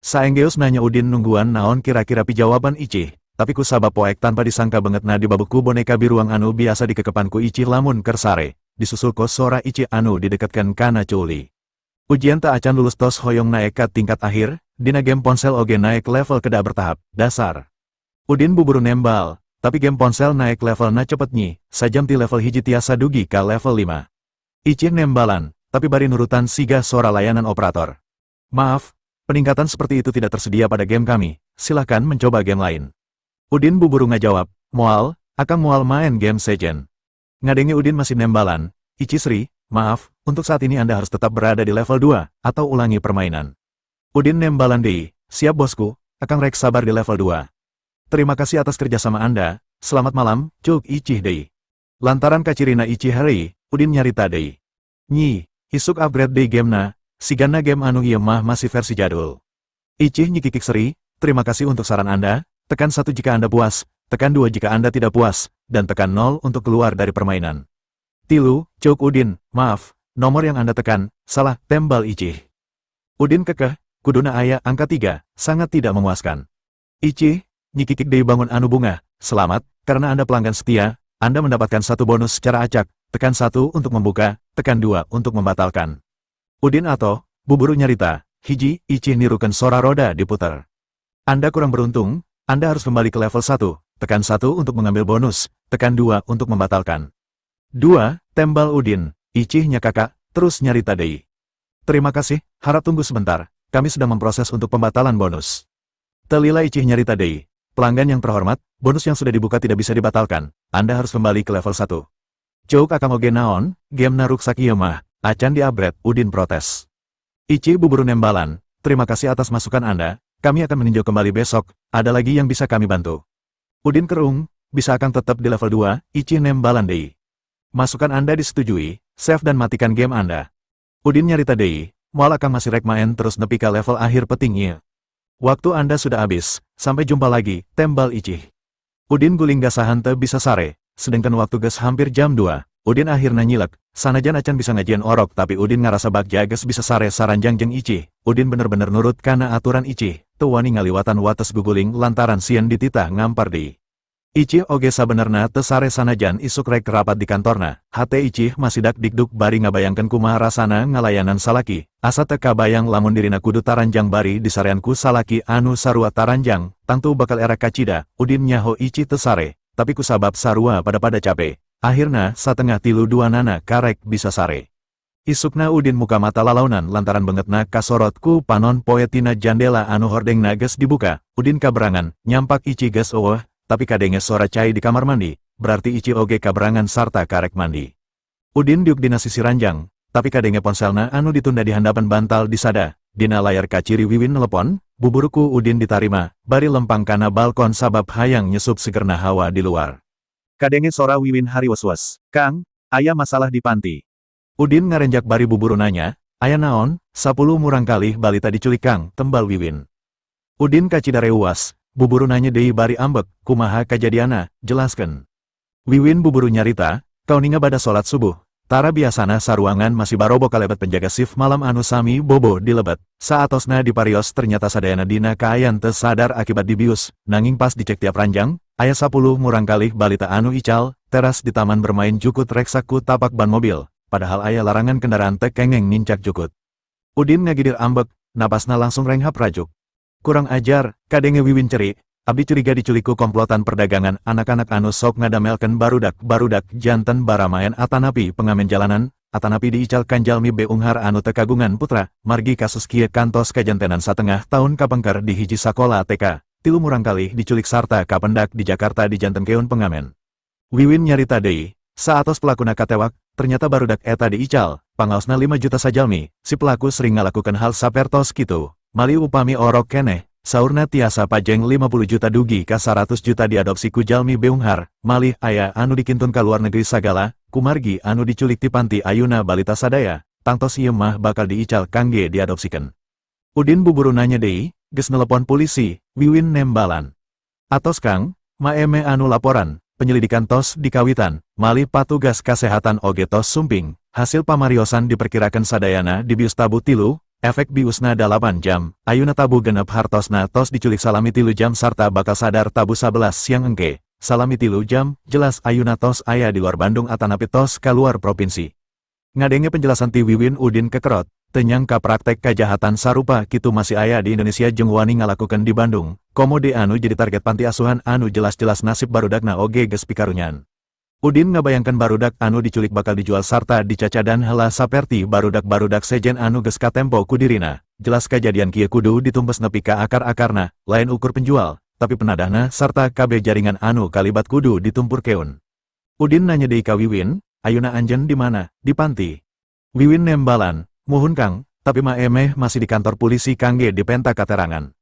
Saenggeus nanya Udin nungguan naon kira-kira pijawaban Icih, tapi ku sabab poek tanpa disangka banget na di babukku boneka biruang anu biasa dikekepanku Icih lamun kersare, disusul ko sora Icih anu didekatkan kana Culi. Ujian tak acan lulus tos hoyong naik ke tingkat akhir, dina game ponsel oge naik level keda bertahap, dasar. Udin buburu nembal, tapi game ponsel naik level na cepet nyi, sajam ti level hiji tiasa dugi ka level 5. Icih nembalan, tapi bari nurutan siga sora layanan operator. Maaf, peningkatan seperti itu tidak tersedia pada game kami, silahkan mencoba game lain. Udin buburu ngajawab, moal, akang moal main game sejen. Ngadengi Udin masih nembalan, Icih Sri, maaf, untuk saat ini Anda harus tetap berada di level 2, atau ulangi permainan. Udin nembalan dei, siap bosku, akang rek sabar di level 2. Terima kasih atas kerjasama Anda, selamat malam, cuk Icih dei. Lantaran kacirina Icih hari, Udin nyarita dei. Nyi, isuk upgrade dei gamena, sigana game anu ieu mah masih versi jadul. Icih nyikikik Sri, terima kasih untuk saran Anda, tekan 1 jika Anda puas, tekan 2 jika Anda tidak puas, dan tekan 0 untuk keluar dari permainan. Tilu, cuk Udin, maaf, nomor yang Anda tekan, salah, tembal Icih. Udin kekeh, kuduna aya angka 3, sangat tidak memuaskan. Icih, nyikikik dei bangun anu bunga, selamat, karena Anda pelanggan setia, Anda mendapatkan 1 bonus secara acak, tekan 1 untuk membuka, tekan 2 untuk membatalkan. Udin atau, buburu nyarita, hiji, Icih nirukan sora roda diputar. Anda kurang beruntung, Anda harus kembali ke level 1, tekan 1 untuk mengambil bonus, tekan 2 untuk membatalkan. 2, tembal Udin, Icihnya kakak, terus nyarita dei. Terima kasih, harap tunggu sebentar, kami sedang memproses untuk pembatalan bonus. Telila Icih nyarita dei, pelanggan yang terhormat, bonus yang sudah dibuka tidak bisa dibatalkan, Anda harus kembali ke level 1. Cuk akang oge naon, game na ruksak ieu mah, acan di-upgrade, Udin protes. Icih buburu nembalan, terima kasih atas masukan Anda. Kami akan meninjau kembali besok, ada lagi yang bisa kami bantu. Udin kerung, bisa akan tetap di level 2, Icih nembalan dei. Masukan Anda disetujui, save dan matikan game Anda. Udin nyarita dei, moal akang masih rek main terus nepi ka level akhir peting ieu. Waktu Anda sudah habis, sampai jumpa lagi, tembal Icih. Udin guling gasahan teu bisa sare, sedangkan waktu ges hampir jam 2, Udin akhirnya nyilek, sanajan acan bisa ngajian orok tapi Udin ngarasa bagja ges bisa sare saranjang jeung Icih, Udin bener-bener nurut kana aturan Icih. Teu wani ngaliwatan wates guguling lantaran sieun dititah ngampar deui. Icih oge sabenerna teu sare sanajan isuk rek rapat di kantorna, hate Icih masih dak dikduk bari ngabayangkeun kumaha rasana ngalayanan salaki, asa teu kabayang lamun dirina kudu taranjang bari disareanku salaki anu sarua taranjang, tangtu bakal era kacida, Udin nyaho Icih teu sare, tapi kusabab sarua pada cape, akhirna satengah 3-2 nana karek bisa sare. Isukna Udin muka mata lalaunan lantaran bangetna kasorot ku panon poe tina jandela anu hordengna ges dibuka, Udin kaberangan, nyampak Icih ges eueuh, tapi kadenge sora cai di kamar mandi, berarti Icih oge kaberangan sarta karek mandi. Udin diuk dina sisi ranjang, tapi kadenge ponselna anu ditunda di handapan bantal disada, dina layar kaciri Wiwin nelepon, buburuku Udin ditarima, bari lempang kana balkon sabab hayang nyesup segerna hawa di luar. Kadenge sora Wiwin hari was-was, Kang, aya masalah di panti. Udin ngarenjak bari buburu nanya, aya naon, 10 murang kalih balita diculik Kang, tembal Wiwin. Udin kacidare uas, buburu nanya deui bari ambek, kumaha kajadiana, jelaskeun. Wiwin buburu nyarita, kau ninga bada salat subuh, tara biasana saruangan masih barobo kalebet penjaga shift malam anu sami bobo dilebet, saatosna di parios ternyata sadayana dina kaayan teu sadar akibat dibius, nanging pas dicek tiap ranjang, aya 10 murang kalih balita anu ical, teras di taman bermain jukut reksaku tapak ban mobil. Padahal aya larangan kendaraan teu kengeng nincak jukut. Udin ngagidir ambek, napasna langsung renghap rajuk. Kurang ajar, kadenge Wiwin ceri, abdi curiga diculikku komplotan perdagangan anak-anak anu sok ngadamelkeun barudak janten baramayan atanapi pengamen jalanan, atanapi diical kanjalmi beunghar anu teu kagungan putra, margi kasus kieu kantos kajantenan satengah tahun kapengker di hiji sakola TK, 3 murang kalih diculik sarta kapendak di Jakarta di janten keun pengamen. Wiwin nyarita deui, saatos pelakuna katewak, ternyata barudak eta diical, pangaosna 5 juta sajalmi, si pelaku sering ngalakukan hal sapertos kitu, mali upami orok keneh, saurna tiasa pajeng 50 juta dugi ka 100 juta diadopsi ku jalmi beunghar, malih aya anu dikintun ka luar negeri sagala, kumargi anu diculik ti panti ayuna balita sadaya, tangtos ieu mah bakal diical kangge diadopsikeun. Udin buburu nanya deui, geus nelepon polisi, Wiwin nembalan. Atos Kang, maeme anu laporan. Penyelidikan tos dikawitan, malih patugas kasehatan oge tos sumping, hasil pamariosan diperkirakan sadayana dibius tabu 3, efek biusna 8 jam, ayuna tabu genep hartosna tos diculik salami 3 jam sarta bakal sadar tabu 11 siang engke, salami 3 jam, jelas ayuna tos aya di luar Bandung atanapi tos kaluar provinsi. Ngadenge penjelasan ti Wiwin Udin kekerot, tenyangka praktek kejahatan sarupa kitu masih aya di Indonesia jeung wani ngalakukeun di Bandung, komo de anu jadi target panti asuhan anu jelas-jelas nasib barudakna oge geus pikarunyan. Udin ngabayangkan barudak anu diculik bakal dijual sarta dicacadan heula saperti barudak-barudak sejen anu geus katempo ku dirina. Jelas kejadian kieu kudu ditumpes nepi ka akar-akarna, lain ukur penjual, tapi penadahna sarta kabeh jaringan anu kalibat kudu ditumpurkeun. Udin nanya deui ka Wiwin, "Ayeuna anjeun di mana?" "Di panti." Wiwin nembalan, "Muhun Kang, tapi mah emeh masih di kantor polisi kangge dipenta katerangan."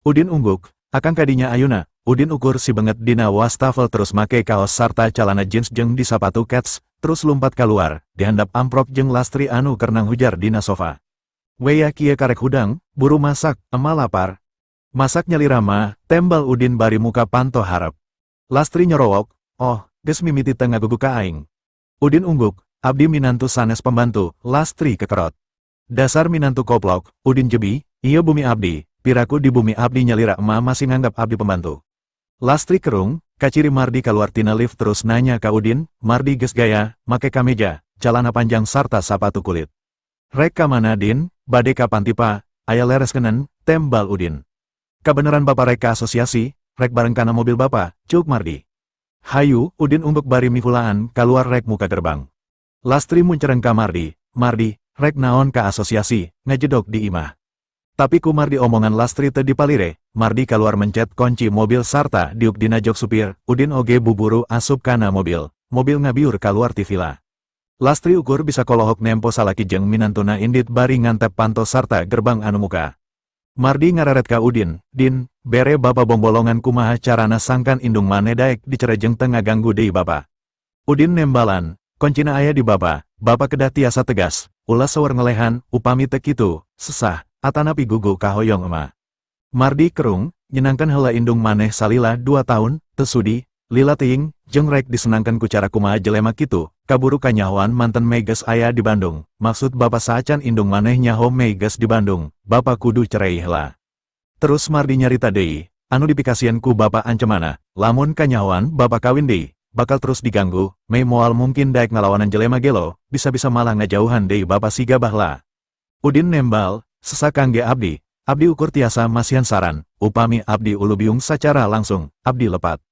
Udin ungguk, "Akang kadinya ayeuna." Udin ukur si banget dina wastafel terus make kaos sarta celana jeans jeung di sapatu kets, terus lumpat keluar, dihandap amprok jeung Lastri anu kerenang hujar dina sofa. "Weya kieu karek hudang, buru masak, emah lapar." "Masak nyalira mah," tembal Udin bari muka panto harap. Lastri nyorowok, "Oh, geus mimiti teu ngagugu ka aing." Udin ungguk, "Abdi minantu sanes pembantu." Lastri kekerot, "Dasar minantu koplok." Udin jebi, "Iya bumi abdi, piraku di bumi abdi nyalira emah masih nganggap abdi pembantu." Lastri kerung, kaciri Mardi keluar tina lift terus nanya ka Udin, "Mardi geus gaya, make kameja, celana panjang sarta sapatu kulit." "Rek ka mana Din, bade ka panti pa, aya leres kenen," tembal Udin. "Kabeneran Bapak rek ka asosiasi, rek bareng kana mobil Bapak," cuk Mardi. "Hayu," Udin umbek bari mihulaan, kaluar rek muka gerbang. Lastri muncereng ka Mardi, "Mardi, rek naon ka asosiasi, ngajedok di imah." Tapi ku Mardi omongan Lastri teu dipalire, Mardi keluar mencet kunci mobil sarta diuk dina jok supir, Udin oge buburu asup kana mobil ngabiur kaluar ti vila. Lastri ukur bisa kolohok nempo salaki jeung minantuna indit bari ngantep panto sarta gerbang anu muka. Mardi ngareret ka Udin, "Din, bere Bapa bombolongan kumaha carana sangkan indung mane daek dicerejeng teu ngaganggu deui Bapa." Udin nembalan, "Koncina aya di Bapa kedah tiasa tegas, ulah seueur ngelehan, upami teu kitu, sesah. Atanapi gugu kahoyong emah." Mardi kerung, nyenangkan heula indung maneh salila 2 tahun, teu sudi, lila teuing, jeung rek disenangkan ku cara kumaha jelema kitu, kaburu kanyahoan manten Meges aya di Bandung, maksud Bapa saacan indung maneh nyaho Meges di Bandung, Bapa kudu cerai heula. Terus Mardi nyarita deui, anu dipikasieun ku Bapa ancemana, lamun kanyahoan Bapa kawin deui, bakal terus diganggu, mei moal mungkin daek ngalawanan jelema gelo, bisa-bisa malah ngajauhan deui Bapa siga bahla. Udin nembal, "Sesa kangge abdi ukur tiasa masihan saran, upami abdi ulu biung sacara langsung, abdi lepat."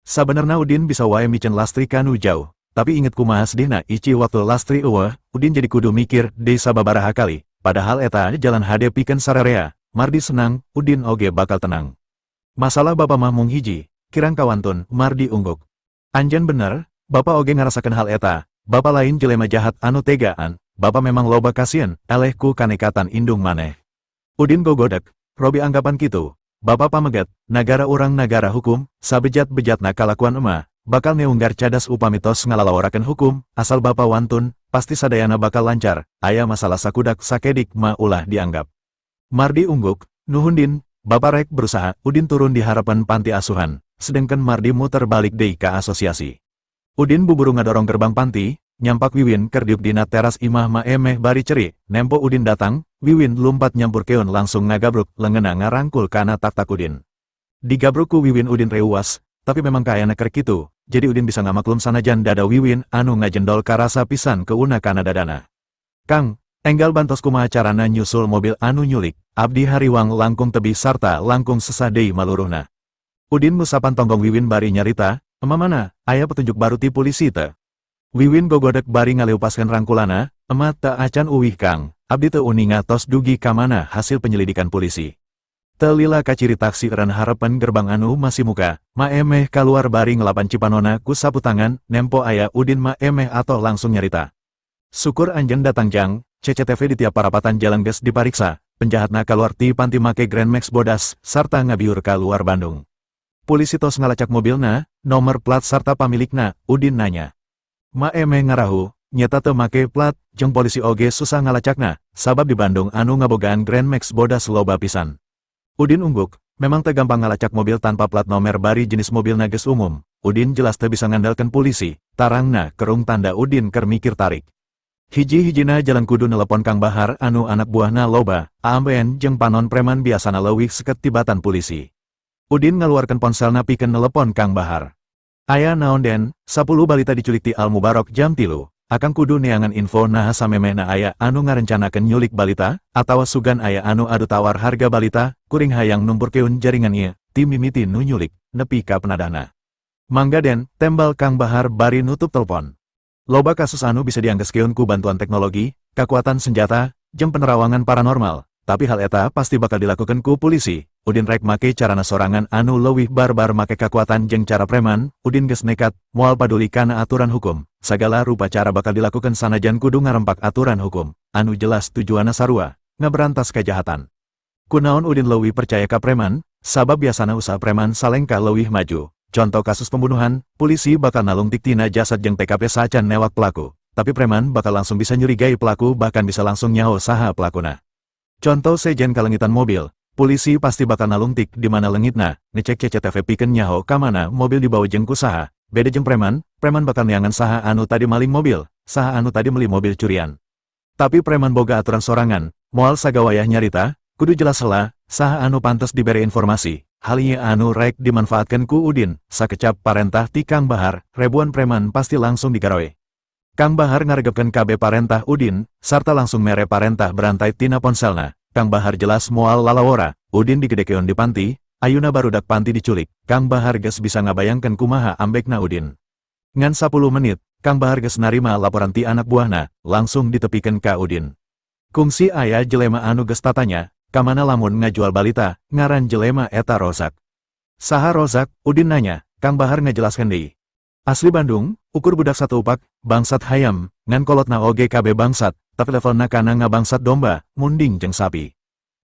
Sabenerna Udin bisa wae micen Lastri kanu jauh, tapi inget kumaha sedihna ici waktu Lastri eueuh, Udin jadi kudu mikir deui sababaraha kali, padahal eta jalan hade pikeun sararea. Mardi senang, Udin oge bakal tenang. Masalah Bapa mah mung hiji, kirang kawantun, Mardi ungguk. "Anjeun bener, Bapa oge ngarasakeun hal eta, Bapa lain jelema jahat anu tegaan. Bapa memang loba kasieun, eleh ku kanekatan indung maneh." Udin gogodek, "Robi anggapan kitu, Bapa pamegat, nagara urang nagara hukum, sabejat-bejatna kalakuan emah, bakal neunggar cadas upami tos ngalalawarakeun hukum, asal Bapa wantun, pasti sadayana bakal lancar, aya masalah sakudak sakedik mah ulah dianggap." Mardi ungguk, "Nuhun Din, Bapa rek berusaha." Udin turun di harapan panti asuhan, sedangkan Mardi muter balik deui ka asosiasi. Udin buburu ngadorong gerbang panti, nyampak Wiwin keur diuk dina teras imah mah emeh bari ceri, nempo Udin datang, Wiwin lumpat nyampurkeun langsung ngagabruk leungeunna ngarangkul kana tak-tak Udin. Digabruk ku Wiwin Udin reuwas, tapi memang kaayana keur kitu, jadi Udin bisa ngamaklum sanajan dada Wiwin anu ngajendol karasa pisan keuna kana dadana. "Kang, enggal bantos kumaha carana nyusul mobil anu nyulik, abdi hariwang langkung tebi sarta langkung sesah deui maluruhna." Udin musapan tonggong Wiwin bari nyarita, "Emah mana, aya petunjuk baru ti polisi teu?" Wiwin gogodek bari ngaleupaskeun rangkulana, "Emah teu acan uwih Kang, abdi teu uni ngatos dugi ka mana hasil penyelidikan polisi." Teu lila kaciri taksi eureun harepan gerbang anu masih muka, ma emeh kaluar bari ngelapan cipanona ku sapu tangan, nempo aya Udin ma emeh atau langsung nyarita. "Syukur anjeun datang Jang, CCTV di tiap parapatan jalan geus dipariksa, penjahatna kaluar ti panti make Grand Max Bodas, sarta ngabiur ka luar Bandung. Polisi tos ngalacak mobilna, nomor plat sarta pamilikna." Udin nanya. Ma emeh ngarahu, nyata teu make plat, jeung polisi oge susah ngalacakna, sabab di Bandung anu ngabogaan Grand Max Bodas loba pisan. Udin ungguk, memang teu gampang ngalacak mobil tanpa plat nomer bari jenis mobilna geus umum. Udin jelas teu bisa ngandalkeun polisi, tarangna kerung tanda Udin keur mikir tarik. Hiji-hijina jalan kudu nelepon Kang Bahar anu anak buahna loba, aambean jeung panon preman biasana leuwih seket tibatan polisi. Udin ngaluarkeun ponselna pikeun nelepon Kang Bahar. Aya naon den, 10 balita diculik ti Al Mubarok jam 3. Akang kudu neangan info naha samemehna aya anu ngarencanakeun nyulik balita, atawa sugan aya anu adu tawar harga balita, kuring hayang numpurkeun jaringan ieu, ti mimiti nu nyulik, nepi ka penadahna. Mangga den, tembal Kang Bahar bari nutup telepon. Loba kasus anu bisa dianggeskeun ku bantuan teknologi, kekuatan senjata, jeung penerawangan paranormal, tapi hal eta pasti bakal dilakukan ku polisi. Udin rek make carana sorangan anu leuwih barbar make kekuatan jeung cara preman, Udin geus nekat, moal paduli kana aturan hukum. Sagala rupa cara bakal dilakukan sanajan kudu ngarempak aturan hukum, anu jelas tujuanna sarua, ngaberantas kejahatan. Kunaon Udin leuwih percaya ka preman, sabab biasana usaha preman salengka leuwih maju. Contoh kasus pembunuhan, polisi bakal nalungtik tina jasad jeung TKP sacan newak pelaku, tapi preman bakal langsung bisa nyurigai pelaku bahkan bisa langsung nyaho saha pelakuna. Contoh sejen kalengitan mobil, polisi pasti bakal nalungtik di mana leungitna, ngecek CCTV pikeun nyaho ka mana mobil dibawa jeung kusaha. Beda jeung preman bakal neangan saha anu tadi maling mobil, saha anu tadi meuli mobil curian. Tapi preman boga aturan sorangan, moal sagawayah nyarita, kudu jelas heula, saha anu pantes dibere informasi. Hal ieu anu rek dimanfaatkeun ku Udin, sakecap parentah ti Kang Bahar, ribuan preman pasti langsung digaroe. Kang Bahar ngaregepkeun kabeh parentah Udin, sarta langsung mere parentah berantai tina ponselna. Kang Bahar jelas moal lalawora, Udin digedekeun di panti, ayeuna barudak panti diculik. Kang Bahar geus bisa ngabayangkeun kumaha ambekna Udin. Ngan 10 menit, Kang Bahar geus narima laporan ti anak buahna, langsung ditepikeun ka Udin. Kungsi aya jelema anu geus tatanya, kamana lamun ngajual balita, ngaran jelema eta Rozak. Saha Rozak? Udin nanya. Kang Bahar ngajelaskeun deui. Asli Bandung, ukur budak satu upak, bangsat hayam, ngan kolotna oge KB bangsat, tapi levelna kana ngabangsat domba, munding jeung sapi.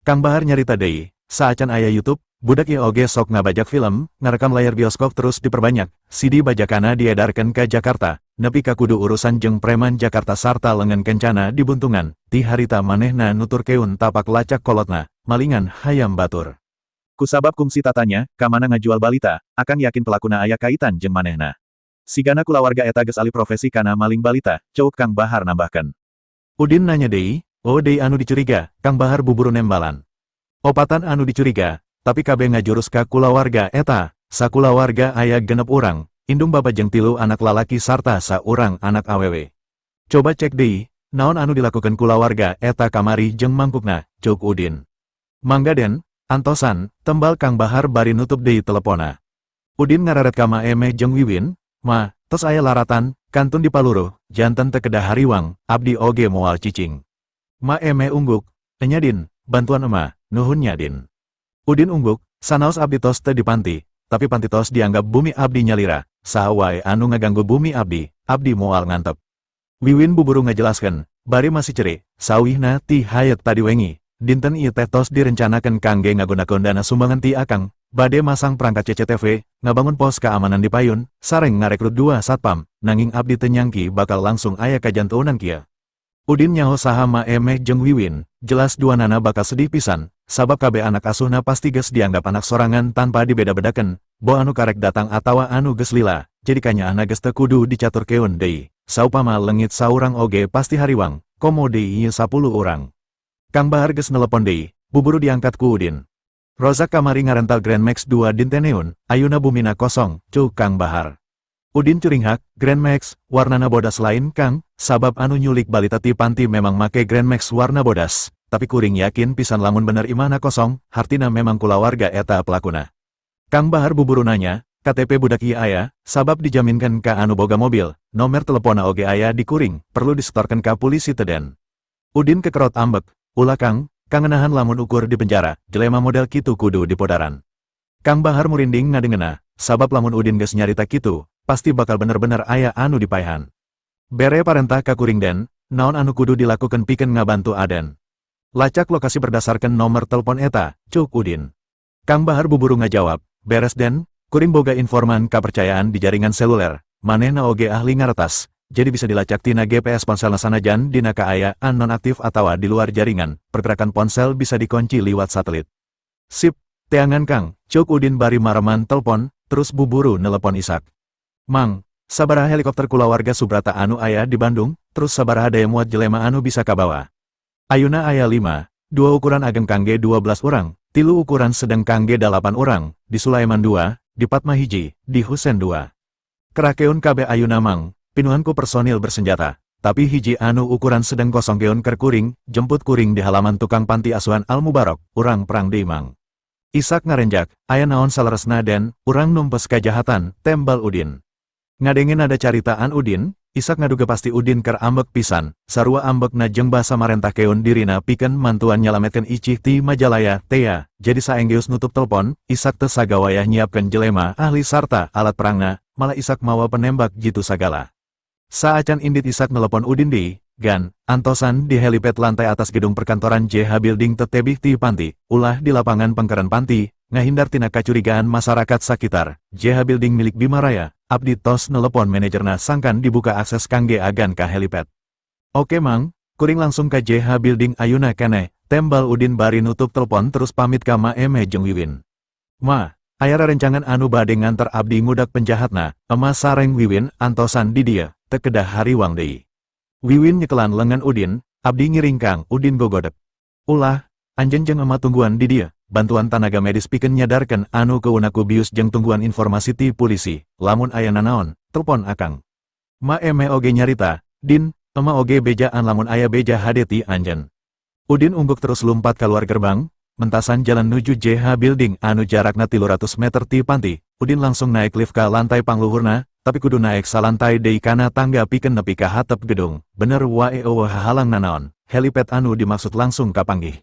Kang Bahar nyarita deui, saacan aya YouTube, budak ieu oge sok ngabajak film, ngarekam layar bioskop terus diperbanyak, CD bajakana diedarkeun ka Jakarta, nepi ka kudu urusan jeung preman Jakarta sarta lengan kencana di buntungan, ti harita manehna nuturkeun tapak lacak kolotna, malingan hayam batur. Kusabab kungsi tatanya, kamana ngajual balita, akan yakin pelakuna aya kaitan jeung manehna. Sigana kulawarga eta geus alih profesi kana maling balita, ceuk Kang Bahar nambahkeun. Udin nanya deui, oh deui anu dicuriga, Kang Bahar buburu nembalan. Opatan anu dicuriga, tapi kabeh ngajurus ka kulawarga eta, sakulawarga aya 6 urang, indung bapa jeung 3 anak lalaki sarta saurang anak awewe. Coba cek deui, naon anu dilakukeun kulawarga eta kamari jeung mangkukna, ceuk Udin. Mangga den, antosan, tembal Kang Bahar bari nutup deui telepona. Udin ngararet ka Ma Emeh jeung Wiwin, "Ma, tos aya laratan, kantun dipaluruh, janten teu kedah hariwang, abdi oge moal cicing." Ma Emeh ungguk, "Enya din, bantuan Ema, nuhun nya din." Udin ungguk, sanaos abdi tos teu di panti, tapi panti tos dianggap bumi abdi nyalira, saha wae anu ngaganggu bumi abdi, abdi moal ngantep. Wiwin buburu ngajelaskeun, bari masih ceri, sawihna ti hayat tadi wengi, dinten ieu teh tos direncanakeun kangge ngagunakeun dana sumbangan ti akang, bade masang perangkat CCTV, ngabangun pos keamanan di payun, sareng ngarekrut 2 satpam, nanging abdi teu nyangki bakal langsung aya kajantuunan kieu. Udin nyaho saha Ma Emeh jeung Wiwin, jelas duanana bakal sedih pisan, sabab kabeh anak asuhna pasti geus dianggap anak sorangan tanpa dibeda-bedakeun, bo anu karek datang atawa anu geus lila, jadi kanyana geus teu kudu dicaturkeun deui. Saupama leungit saurang oge pasti hariwang, komo deui ieu 10 urang. Kang Bahar geus nelepon deui, buburu diangkat ku Udin. Rozak kamari ngarental Grand Max 2 dinteneun, ayuna bumina kosong, ceuk Kang Bahar. Udin curinghak, Grand Max, warnana bodas lain Kang, sabab anu nyulik balita ti panti memang make Grand Max warna bodas, tapi kuring yakin pisan lamun bener imana kosong, hartina memang kulawarga eta pelakuna. Kang Bahar buburu nanya, KTP budak ieu aya, sabab dijaminkan ka anu boga mobil, nomer telepona oge aya di kuring, perlu disetorkeun ka polisi teu den. Udin kekerot ambek, ulah Kang, kangenahan lamun ukur di penjara, jelema model kitu kudu dipodaran. Kang Bahar murinding ngadengena, sabab lamun Udin geus nyarita kitu, pasti bakal bener-bener aya anu dipaehan. Bere parentah ka kuring den, naon anu kudu dilakukeun pikeun ngabantu aden. Lacak lokasi berdasarkan nomor telepon eta, ceuk Udin. Kang Bahar buburu ngajawab, beres den, kuring boga informan kapercayaan di jaringan seluler, manehna oge ahli ngaretas, jadi bisa dilacak tina GPS ponselna sanajan dina kaayaan nonaktif atawa di luar jaringan, pergerakan ponsel bisa dikunci liwat satelit. Sip, teangan Kang, ceuk Udin bari mareman telepon, terus buburu nelepon Ishak. Mang, sabaraha helikopter kulawarga Subrata anu aya di Bandung, terus sabaraha daya muat jelema anu bisa kabawa. Ayeuna aya 5, 2 ukuran ageng kangge 12 orang, 3 ukuran sedang kangge 8 orang, di Sulaiman 2, di Patma hiji, di Husen 2. Kerakeun kabeh ayeuna mang, pinuhanku personil bersenjata, tapi hiji anu ukuran sedang kosong keun kerkuring, jemput kuring di halaman tukang panti asuhan Al Mubarok, urang perang deui mang. Isak ngarenjak, aya naon saleresna den, urang numpes kajahatan, tembal Udin. Ngadengin ada caritaan Udin, Isak ngaduga pasti Udin ker ambek pisan, sarua ambek na jeung basa marentah keun dirina pikeun mantuan nyalametkeun Icih ti Majalaya, tea. Jadi saenggeus nutup telepon, Isak teu sagawayah nyiapkeun jelema ahli sarta alat perangna, malah Isak mawa penembak jitu sagala. Saacan indit Isak nelepon Udin di, gan, antosan di helipad lantai atas gedung perkantoran JH Building tetebih ti panti, ulah di lapangan pengkeran panti, ngahindar tina kacurigaan masyarakat sakitar, JH Building milik Bima Raya. Abdi tos nelepon manajerna sangkan dibuka akses kangge agan ka helipad. Oke mang, kuring langsung ka JH Building ayuna keneh, tembal Udin bari nutup telepon terus pamit ka Ma Eme jeung Wiwin. Ma, aya rencangan anu bade nganter abdi ngudak penjahatna, ema sareng Wiwin antosan di dia, teu kedah hariwang deui. Wiwin nyekelan lengan Udin, abdi ngiring kang Udin gogodek. Ulah, anjeun jeung ema tungguan di dia. Bantuan tenaga medis pikeun nyadarkeun anu keunaku bius jeung tungguan informasi ti polisi, lamun aya nanaon, telepon akang. Ma Eme oge nyarita, Din, ema oge bejaan lamun aya beja hade ti anjeun. Udin ungguk terus lumpat keluar gerbang, mentasan jalan nuju JH Building anu jarakna 300 meter ti panti. Udin langsung naik lift ka lantai pangluhurna, tapi kudu naik salantai deui kana tangga pikeun nepi ka hatep gedung. Bener wae eueuh halang nanaon, helipad anu dimaksud langsung kapanggih.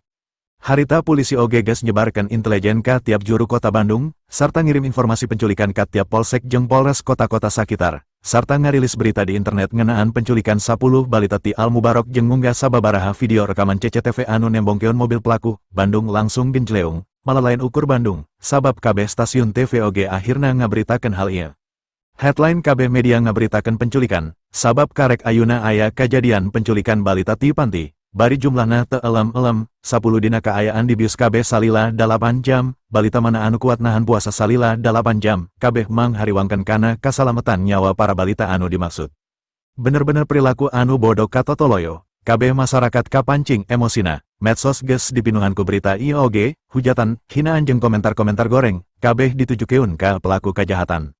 Harita polisi oge geus nyebarkeun intelijen ka tiap juru kota Bandung, sarta ngirim informasi penculikan ka tiap polsek jeung polres kota-kota sakitar, sarta ngarilis berita di internet ngenaan penculikan 10 balita ti Al Mubarok jeung ngunggah sababaraha video rekaman CCTV anu nembongkeun mobil pelaku. Bandung langsung genjleung, malah lain ukur Bandung, sabab kabeh stasiun TV oge akhirna ngaberitakeun hal ieu. Headline kabeh media ngaberitakeun penculikan, sabab karek ayeuna aya kajadian penculikan balita ti panti. Bari jumlahna teu elem-elem, 10 dina kaayaan dibius kabeh salila 8 jam, balita mana anu kuat nahan puasa salila 8 jam, kabeh mang hariwangkeun kana kasalametan nyawa para balita anu dimaksud. Bener-bener perilaku anu bodoh katotoloyo, kabeh masyarakat kapancing emosina, medsos geus dipinuhan ku berita ieu oge, hujatan, hinaan jeung komentar-komentar goreng, kabeh ditujukeun ka pelaku kajahatan.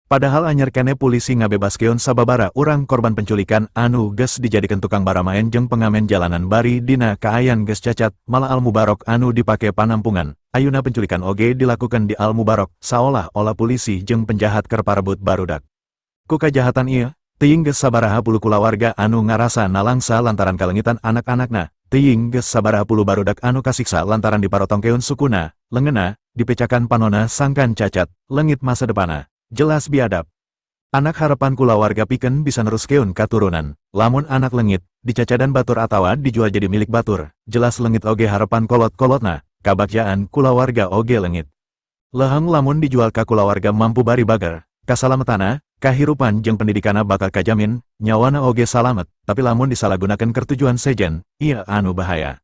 Padahal anyar kene polisi ngabebaskeun sababara urang korban penculikan anu geus dijadikeun tukang baramaen jeung pengamen jalanan bari dina kaayan geus cacat, malah Al Mubarok anu dipake panampungan. Ayeuna penculikan oge dilakukan di Al Mubarok, saolah-olah polisi jeung penjahat keur parebut barudak. Ku kajahatan ieu, teuing geus sabaraha puluh kulawarga anu ngarasa nalangsa lantaran kalengitan anak-anakna, teuing geus sabaraha puluh barudak anu kasiksa lantaran diparotongkeun sukuna, leungeunna, dipecakan panonna sangkan cacat, leungit masa depana. Jelas biadab. Anak harapan kulawarga pikeun bisa neruskeun katurunan. Lamun anak leungit, dicacadan batur atawa dijual jadi milik batur. Jelas leungit oge harapan kolot-kolotna, kabagjaan kulawarga oge leungit. Leheng lamun dijual ka kulawarga mampu bari bager, kasalametana, kahirupan jeung pendidikana bakal kajamin, nyawana oge salamet, tapi lamun disalahgunakeun keur tujuan sejen, ieu anu bahaya.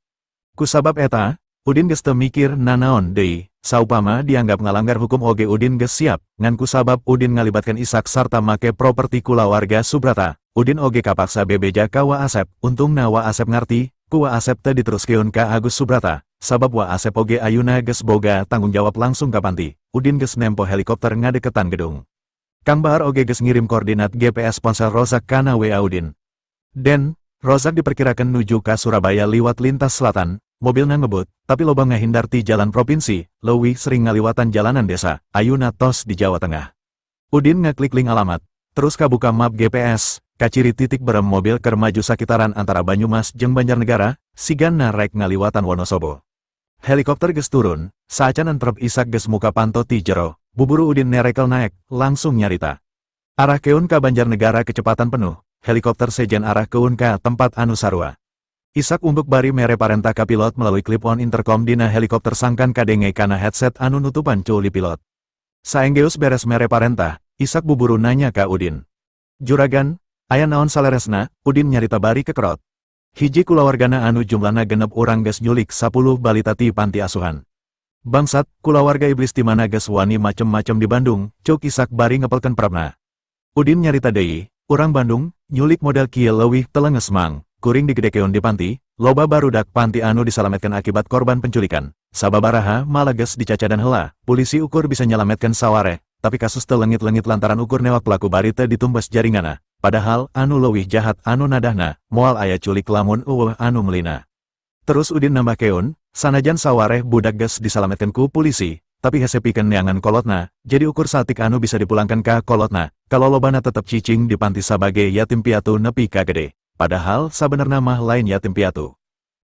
Kusabab eta, Udin geus teu mikir nanaon deui, saupama dianggap ngalanggar hukum oge Udin geus siap, ngan kusabab Udin ngalibatkeun Isak sarta make properti kulawarga Subrata, Udin oge kapaksa bebeja ka Wa Asep, untungna Wa Asep ngarti, ku Wa Asep teu diteruskeun ka Agus Subrata, sabab Wa Asep oge ayeuna geus boga tanggung jawab langsung ka panti. Udin geus nempo helikopter ngadeketan gedung. Kang Bahar oge geus ngirim koordinat GPS ponsel Rozak kana WA Udin. Den, Rozak diperkirakan nuju ka Surabaya liwat lintas selatan. Mobilna ngebut, tapi loba ngahindar ti jalan provinsi, leuwih sering ngaliwatan jalanan desa, ayeuna tos di Jawa Tengah. Udin ngeklik link alamat, terus kabuka map GPS, kaciri titik berem mobil keur maju sakitaran antara Banyumas jeung Banjarnegara, siganna rek ngaliwatan Wonosobo. Helikopter geus turun, saacan entrep Isak geus muka panto ti jero, buburu Udin nerekel naek, langsung nyarita. Arah keun ka Banjarnegara kecepatan penuh, helikopter sejen arah keun ka tempat anu sarua. Isak umbek bari mere parentah ka pilot melalui clip-on intercom dina helikopter sangkan kadenge kana headset anu nutupan culi pilot. Saenggeus beres mere parentah, Isak buburu nanya ka Udin. Juragan, aya naon saleresna? Udin nyarita bari kekerot. Hiji kulawargana anu jumlahna genep urang geus nyulik 10 balita ti panti asuhan. Bangsat, kulawarga iblis di mana geus wani macem-macem di Bandung, cuk Isak bari ngepelkeun prabna. Udin nyarita deui, Urang Bandung, nyulik model kieu leuwih telenges mang, kuring digedekeun di panti, loba barudak panti anu disalametkeun akibat korban penculikan. Sababaraha malages dicacadan heula, polisi ukur bisa nyalametkeun sawareh, tapi kasus teu leungit-leungit lantaran ukur newak pelaku bari teu ditumbas jaringana. Padahal anu leuwih jahat anu nadahna, moal aya culik lamun eueuh anu melina. Terus Udin nambah keun, sanajan sawareh budak geus disalametkeun ku polisi, tapi hese pikeun neangan kolotna, jadi ukur satik anu bisa dipulangkan ka kolotna, kalau lobana tetep cicing di panti sabage yatim piatu nepi ka gede. Padahal sabenerna mah lain yatim piatu.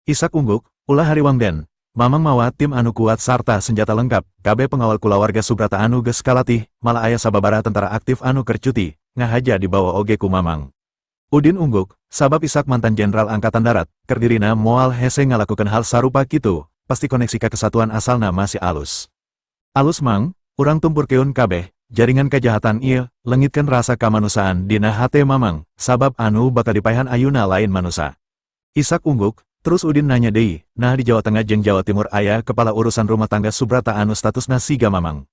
Ishak ungguk, ulah hariwangden, mamang mawa tim anu kuat sarta senjata lengkap, kabeh pengawal kulawarga Subrata anu geus kalatih, malah aya sababaraha tentara aktif anu keur cuti, ngahaja dibawa oge ku mamang. Udin ungguk, sabab Ishak mantan jenderal angkatan darat, kerdirina moal hese ngalakukeun hal sarupa kitu, pasti koneksi ka kesatuan asalna masih alus. Alus mang, urang tumpurkeun kabeh, jaringan kejahatan ieu, leungitkeun rasa kamanusaan dina hate mamang, sabab anu bakal dipaehan ayeuna lain manusa. Ishak ungguk, terus Udin nanya deui, nah di Jawa Tengah jeung Jawa Timur aya kepala urusan rumah tangga Subrata anu statusna siga mamang.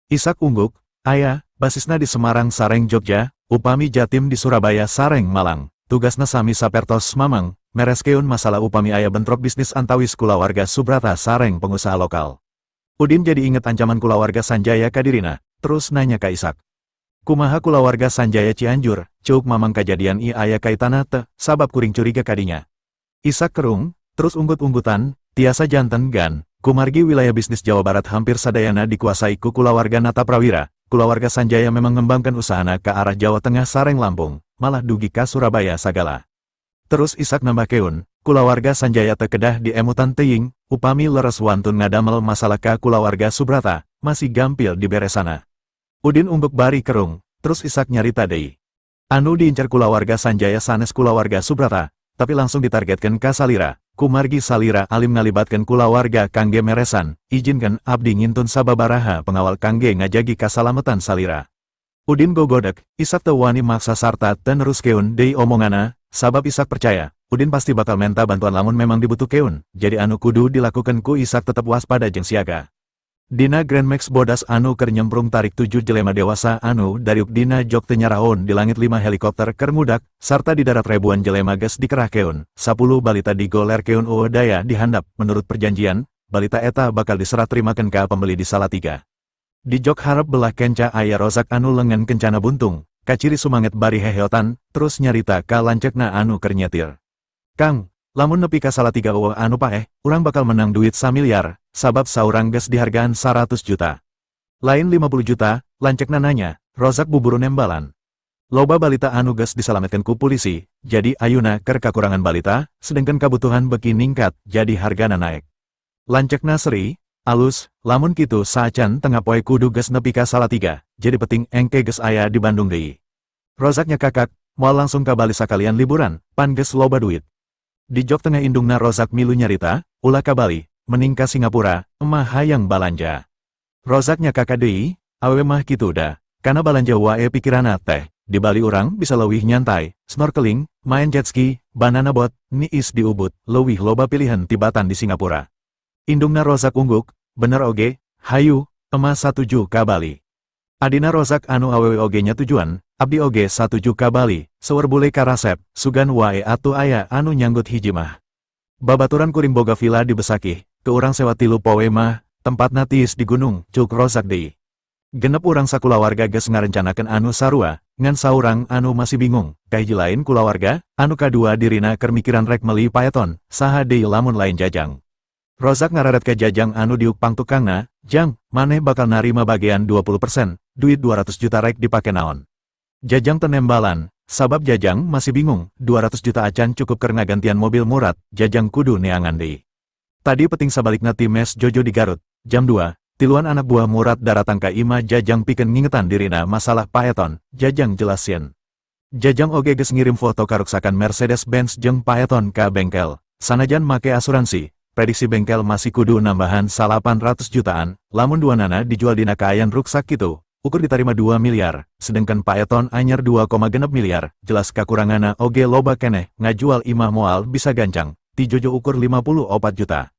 Ishak ungguk, aya, basisna di Semarang sareng Jogja, upami Jatim di Surabaya sareng Malang. Tugasna sami sapertos mamang, mereskeun masalah upami aya bentrok bisnis antawis kulawarga Subrata sareng pengusaha lokal. Udin jadi inget ancaman kulawarga Sanjaya kadirina, terus nanya ka Ishak. Kumaha kulawarga Sanjaya Cianjur, ceuk mamang kajadian i aya kaitana teu, sabab kuring curiga kadinya. Ishak kerung, terus unggut-unggutan, tiasa janten gan, kumargi wilayah bisnis Jawa Barat hampir sadayana dikuasai ku kulawarga Nata Prawira. Kulawarga Sanjaya memang ngembangkan usahana ke arah Jawa Tengah sareng Lampung, malah dugi ka Surabaya sagala. Terus Ishak nambah keun, kulawarga Sanjaya teu kedah di emutan teuing, upami leres wantun ngadamel masalah ka kulawarga Subrata, masih gampil diberesana. Udin ungguk bari kerung, terus Ishak nyarita deui. Anu diincar kulawarga Sanjaya sanes kulawarga Subrata, tapi langsung ditargetkeun ka Salira. Kumargi Salira alim ngalibatkeun kulawarga kangge meresan, ijinkeun abdi ngintun sababaraha pengawal kangge ngajagi kasalametan Salira. Udin gogodek, Ishak teu wani maksa sarta teu neruskeun deui omongana, sabab Ishak percaya, Udin pasti bakal menta bantuan lamun memang dibutuhkeun, jadi anu kudu dilakukeun ku Ishak tetep waspada jeung siaga. Dina Grand Max bodas anu keur nyemprung tarik 7 jelema dewasa anu dariuk dina jog teu nyaraon di langit 5 helikopter keur ngudak, sarta di darat ribuan jelema geus dikerahkeun, 10 balita digolerkeun eueuh daya dihandap, menurut perjanjian, balita eta bakal diserah terimakeun ka pembeli di Salatiga. Di jog hareup belah kenca aya rozak anu leungeun kencana buntung, kaciri sumanget bari heheotan, terus nyarita ka lancekna anu keur nyetir. Kang, lamun nepi ka Salatiga eueuh anu paeh, urang bakal menang duit 1 miliar. Sabab saurang geus dihargaan 100 juta. Lain 50 juta, lancekna nanya, rozak buburu nembalan. Loba balita anu geus disalametkeun ku polisi, jadi ayuna keur kakurangan balita, sedengkeun kabutuhan beki ningkat, jadi hargana naek. Lancekna seri, alus, lamun kitu saacan tengah poe kudu geus nepi ka Salatiga, jadi penting engke geus aya di Bandung deui. Rozaknya kakak, moal langsung ka Bali sakalian liburan, pan geus loba duit. Di jog tengah indungna rozak milu nyarita, ulah ka Bali. Mending ka Singapura, emah hayang balanja. Rozaknya kakak deui, awewe mah kitu da, kana balanja wae pikirana teh, di Bali urang bisa leuwih nyantai, snorkeling, main jet ski, banana boat, niis di Ubud, leuwih loba pilihan tibatan di Singapura. Indungna rozak ungguk, bener oge, hayu, emah satuju ka Bali. Adina rozak anu awewe oge nya tujuan, abdi oge satuju ka Bali, seueur bule ka rasep, sugan wae atuh aya anu nyanggut hiji mah. Babaturan kuring boga villa di Besakih, ke urang sewa 3 poe mah, tempatna tiis di gunung, cuk rozak deui. Genep urang sakulawarga geus ngarencanakeun anu sarua, ngan saurang anu masih bingung, kahiji lain kulawarga, anu kadua dirina keur mikiran rek meuli paeton, saha deui lamun lain Jajang. Rozak ngararet ke Jajang anu diuk pangtukangna, "Jang, maneh bakal narima bagean 20%, duit 200 juta rek dipake naon?" Jajang teu nembalan. Sabab Jajang masih bingung, 200 juta acan cukup keur ngagantian mobil Murad, Jajang kudu neangan deui. Tadi peting sabalikna tim mes Jojo di Garut, jam 2, tiluan anak buah Murad daratang ka imah Jajang pikeun ngingetan dirina masalah paeton, Jajang jelasieun. Jajang oge geus ngirim foto karuksakan Mercedes-Benz jeung paeton ka bengkel, sanajan make asuransi, prediksi bengkel masih kudu nambahan 800 jutaan, lamun duanana dijual dina kaayan ruksak kitu. Ukur ditarima 2 miliar, sedangkan paeton anyar 2,6 miliar, jelas kakurangana oge loba keneh, ngajual imah moal bisa gancang, ti Jojo ukur 54 juta.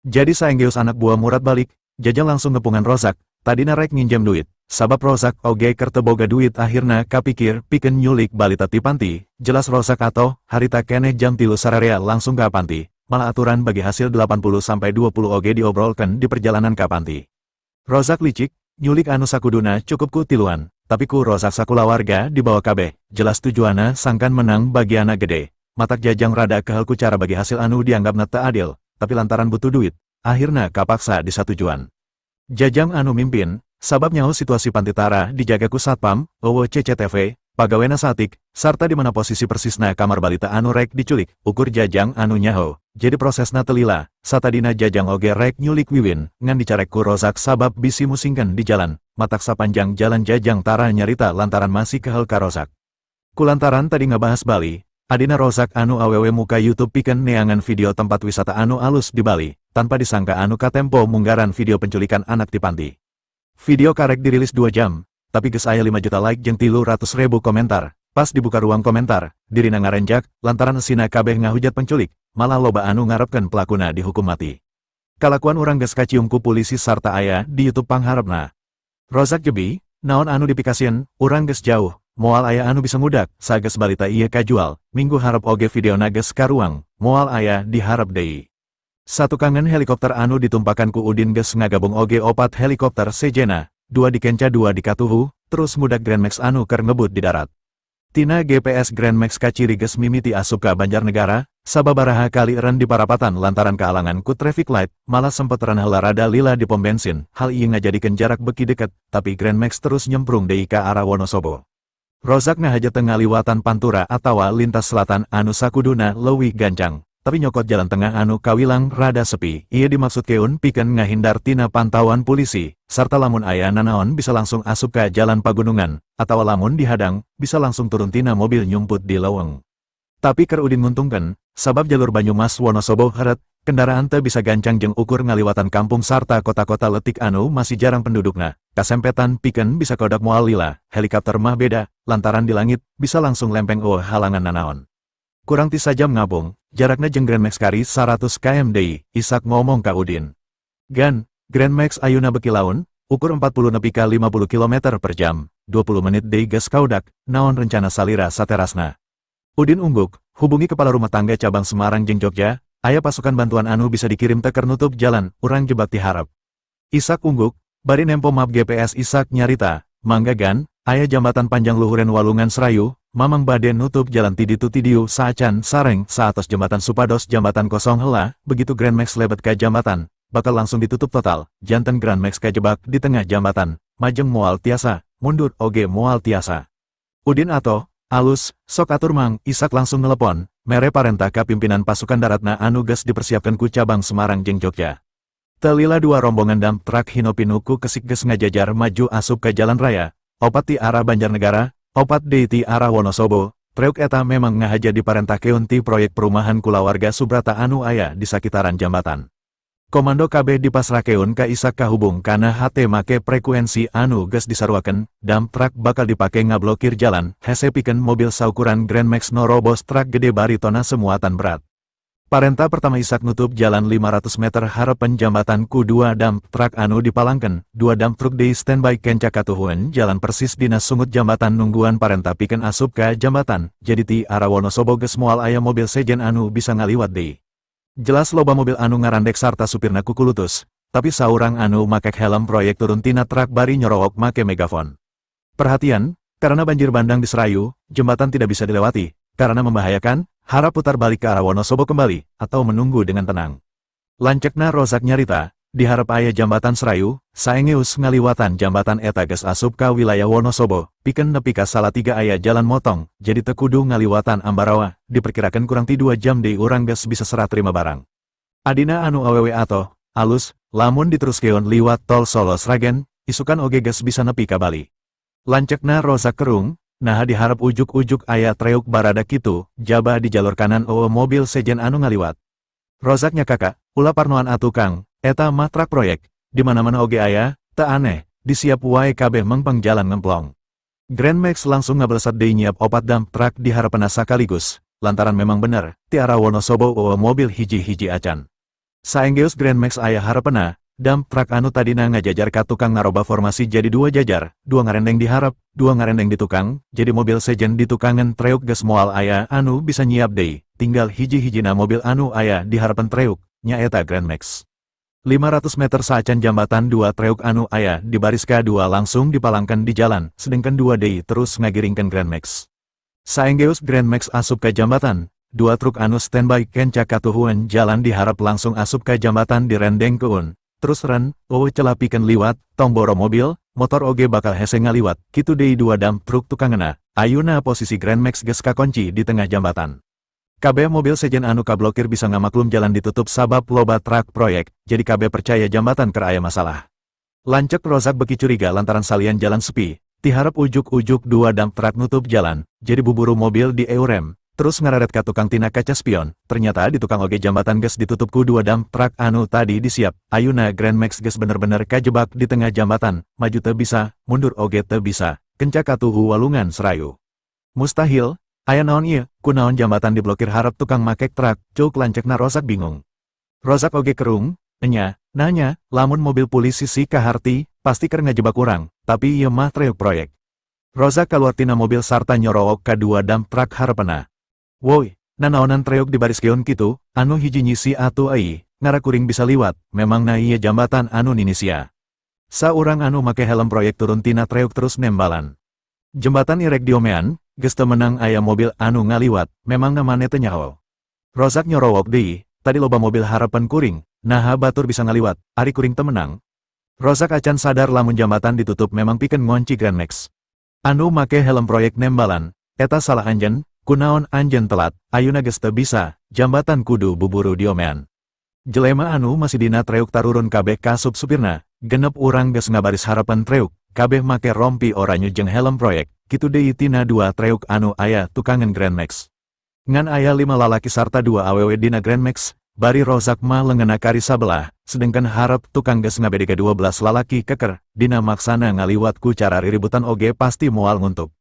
Jadi saenggeus anak buah Murad balik, Jajang langsung ngepungan rozak, tadina rek nginjem duit, sabab Rozak oge kerteboga duit akhirna kapikir pikeun nyulik balita ti panti, jelas Rozak atau harita keneh jam 3 sararea langsung ka panti, malah aturan bagi hasil 80-20 oge diobrolkan di perjalanan ka panti. Rozak licik, nyulik anu sakuduna cukup ku tiluan, tapi ku Rozak sakulawarga dibawa kabeh, jelas tujuana sangkan menang bagi anak gede. Matak Jajang rada kehel ku cara bagi hasil anu dianggapna teu adil, tapi lantaran butuh duit, akhirna kapaksa di satujuan. Jajang anu mimpin, sabab nyaho situasi pantitara dijaga ku satpam, eueuh CCTV, pagawena satik, sarta di mana posisi persisna kamar balita anu rek diculik, ukur Jajang anu nyaho. Jadi prosesna telila, satadina Jajang oge rek nyulik Wiwin, ngan dicarek ku Rozak sabab bisi musingkan di jalan, matak sapanjang jalan Jajang tara nyarita lantaran masih kehel ka Rozak. Kulantaran tadi ngabahas Bali, adina Rozak anu awewe muka YouTube pikeun neangan video tempat wisata anu alus di Bali, tanpa disangka anu katempo munggaran video penculikan anak di panti. Video karek dirilis 2 jam, tapi geus aya 5 juta like jeung 300.000 komentar. Pas dibuka ruang komentar, dirina ngarenjak, lantaran esina kabeh ngahujat penculik, malah loba anu ngarepkeun pelakuna dihukum mati. Kalakuan urang geus kacium ku polisi sarta aya di YouTube pangharepna. Rozak jebi, naon anu dipikasieun, urang geus jauh. Moal aya anu bisa ngudak, sages balita ieu kajual, minggu harap oge videona geus karuang, moal aya diharap deui. Satu kangen helikopter anu ditumpakan ku Udin geus ngagabung oge 4 helikopter sejena, 2 di Kenca 2 di Katuhu, terus mudak Grand Max anu keur ngebut di darat. Tina GPS Grand Max kaciri geus mimiti asup ka Banjarnegara, sababaraha kali eren di parapatan lantaran kealangan ku traffic light, malah sempet eren heula rada lila di pom bensin, hal ieu ngajadikeun jarak beki deket, tapi Grand Max terus nyemprung deui ka arah Wonosobo. Rozak ngahaja teu ngaliwatan pantura atawa lintas selatan anu sakuduna leuwih gancang, tapi nyokot jalan tengah anu kawilang rada sepi. Ieu dimaksudkeun pikeun ngahindar tina pantauan polisi, sarta lamun aya nanaon bisa langsung asup ka jalan pagunungan, atawa lamun dihadang, bisa langsung turun tina mobil nyumput di leuweung. Tapi keur Udin nguntungkeun, sabab jalur Banyumas Wonosobo heret, kendaraan teu bisa gancang jeung ukur ngaliwatan kampung sarta kota-kota leutik anu masih jarang pendudukna. Kasempetan pikeun bisa kodak moal lila, helikopter mah beda, lantaran di langit, bisa langsung lempeng halangan nanaon. Kurang ti sajam ngabung, jarakna jeung Grand Max kari 100 km deui, Isak ngomong ka Udin. Gan, Grand Max ayeuna beki laun, ukur 40 nepi ka 50 km per jam, 20 menit deui geus kaudak, naon rencana salira saterasna. Udin ungguk, hubungi kepala rumah tangga cabang Semarang jeung Jogja, aya pasukan bantuan anu bisa dikirim teu keur nutup jalan, urang jebak ti harap. Isak ungguk, bari nempo map GPS Isak nyarita, mangga gan, aya jambatan panjang luhuren Walungan Serayu, mamang bade nutup jalan tiditu tidiu saacan sareng saatos jembatan supados jambatan kosong heula, begitu Grand Max lebet ka jambatan, bakal langsung ditutup total, janten Grand Max kajebak di tengah jambatan, majeng moal tiasa, mundur oge moal tiasa. Udin ato, alus, sok atur mang, Isak langsung nelepon, mere parentah ka pimpinan pasukan daratna anu geus dipersiapkan ku cabang Semarang jeung Jogja. Telila 2 rombongan dump truck Hinopinu ku kesik geus ngajajar maju asup ke jalan raya, 4 ti arah Banjarnegara, 4 deui ti arah Wonosobo. Treuk eta memang ngahaja diparentahkeun ti proyek perumahan kulawarga Subrata anu aya di sakitaran jambatan. Komando kabeh dipasrahkeun ka Isak kahubung kana hate make frekuensi anu geus disaruakeun, dump truck bakal dipake ngablokir jalan, hese pikeun mobil saukuran Grand Max norobos truk gede bari tona semuatan berat. Parentah pertama Isak nutup jalan 500 meter harapan jambatan ku 2 dump truck anu dipalangkeun, 2 dump truck di standby Kenca Katuhuan jalan persis dina sungut jambatan nungguan parentah pikeun asup ka jambatan, jadi ti arah Wonosobo geus moal aya mobil sejen anu bisa ngaliwat deui. Jelas loba mobil anu ngarandek sarta supirna kukulutus, tapi saurang anu makek helm proyek turun tina truk bari nyorowok make megafon. Perhatian, karena banjir bandang di Serayu, jembatan tidak bisa dilewati, karena membahayakan, harap putar balik ke arah Wonosobo kembali, atau menunggu dengan tenang. Lancekna Rozak nyarita, diharap aya jambatan Serayu, saengeus ngaliwatan jambatan eta geus asup ka wilayah Wonosobo, pikeun nepi ka Salatiga aya jalan motong, jadi teu kudu ngaliwatan Ambarawa, diperkirakan kurang ti 2 jam deui urang geus bisa serah terima barang. Adina anu awewe ato, alus, lamun diteruskeun liwat tol Solo Sragen, isukan oge geus bisa nepi ka Bali. Lancekna Rozak kerung, nah diharap ujuk-ujuk aya treuk barada kitu, jaba di jalur kanan mobil sejen anu ngaliwat. Rozaknya kakak, ulah parnoan atuh Kang, eta mah truk proyek, di mana-mana oge aya, teu aneh, disiap wae kabeh mengpang jalan ngemplong. Grand Max langsung ngablesat deui nyiap 4 dump truck diharapna sakaligus, lantaran memang bener, ti arah Wonosobo mobil hiji-hiji acan. Saenggeus Grand Max aya harapna, Dump truck anu tadina ngajajar ka tukang ngaroba formasi jadi dua jajar, dua ngarendeng diharap, dua ngarendeng di tukang, jadi mobil sejen di tukangan treuk geus moal aya anu bisa nyiap deui, tinggal hiji-hijina mobil anu aya di harapan treuk, nyaeta Grand Max. 500 meter saacan jambatan dua treuk anu aya di baris K2 langsung dipalangkan di jalan, sedangkan dua deui terus ngagiringkan Grand Max. Saenggeus Grand Max asup ke jambatan, dua truk anu standby kenca katuhuan jalan diharap langsung asup ke jambatan direndeng keun. Terus ren, celapikeun liwat, tong boro mobil, motor oge bakal hese ngaliwat, kitu deui dua dump truk tukangna. Ayeuna posisi Grand Max geus kakonci di tengah jambatan. Kabeh mobil sejen anu kablokir bisa ngamaklum jalan ditutup sabab loba truk proyek, jadi kabeh percaya jambatan keur aya masalah. Lancek Rozak beki curiga lantaran salian jalan sepi, tiharap ujuk-ujuk dua dump truk nutup jalan, jadi buburu mobil di eurem. Terus ngararet ka tukang tina kaca spion, ternyata di tukang oge jambatan geus ditutup ku dua dump truck anu tadi disiap. Ayeuna Grand Max geus bener-bener kajebak di tengah jambatan, maju teu bisa, mundur oge teu bisa, kenca katuhu walungan serayu. Mustahil, aya naon ieu, kunaon jambatan diblokir harap tukang makek truk, ceuk lancekna Rozak bingung. Rozak oge kerung, enya, nanya, lamun mobil polisi si kaharti, pasti keur ngajebak urang, tapi ieu mah treuk proyek. Rozak kaluar tina mobil sarta nyorowok ka dua dump truck harepena. Woi, nanaonan treuk di baris keun kitu, anu hiji nyisi atu ai, ngara kuring bisa liwat, memang na ieu jambatan anu ninisia. Saurang anu make helm proyek turun tina treuk terus nembalan. Jembatan irek diomean, geus teu menang aya mobil anu ngaliwat, memang na mane teu nyaho. Rozak nyorowok deui, tadi loba mobil harapan kuring, naha batur bisa ngaliwat, ari kuring teu menang. Rozak acan sadar lamun jambatan ditutup memang pikeun ngonci Grand Max. Anu make helm proyek nembalan, eta salah anjeun. Kunaon anjeun telat, ayeuna geus teu bisa, jambatan kudu buburu diomean. Jelema anu masih dina treuk tarurun kabeh kasup supirna, genep urang geus ngabaris harapan treuk, kabeh make rompi oranye jeung helm proyek, kitu deui tina dua treuk anu aya tukangan Grand Max. Ngan aya 5 lalaki sarta 2 awewe dina Grand Max, bari Rozak mah leungena kari sabelah, sedangkan harap tukang geus ngabedega 12 lalaki keker, dina maksana ngaliwat ku cara riributan oge pasti moal nguntuk.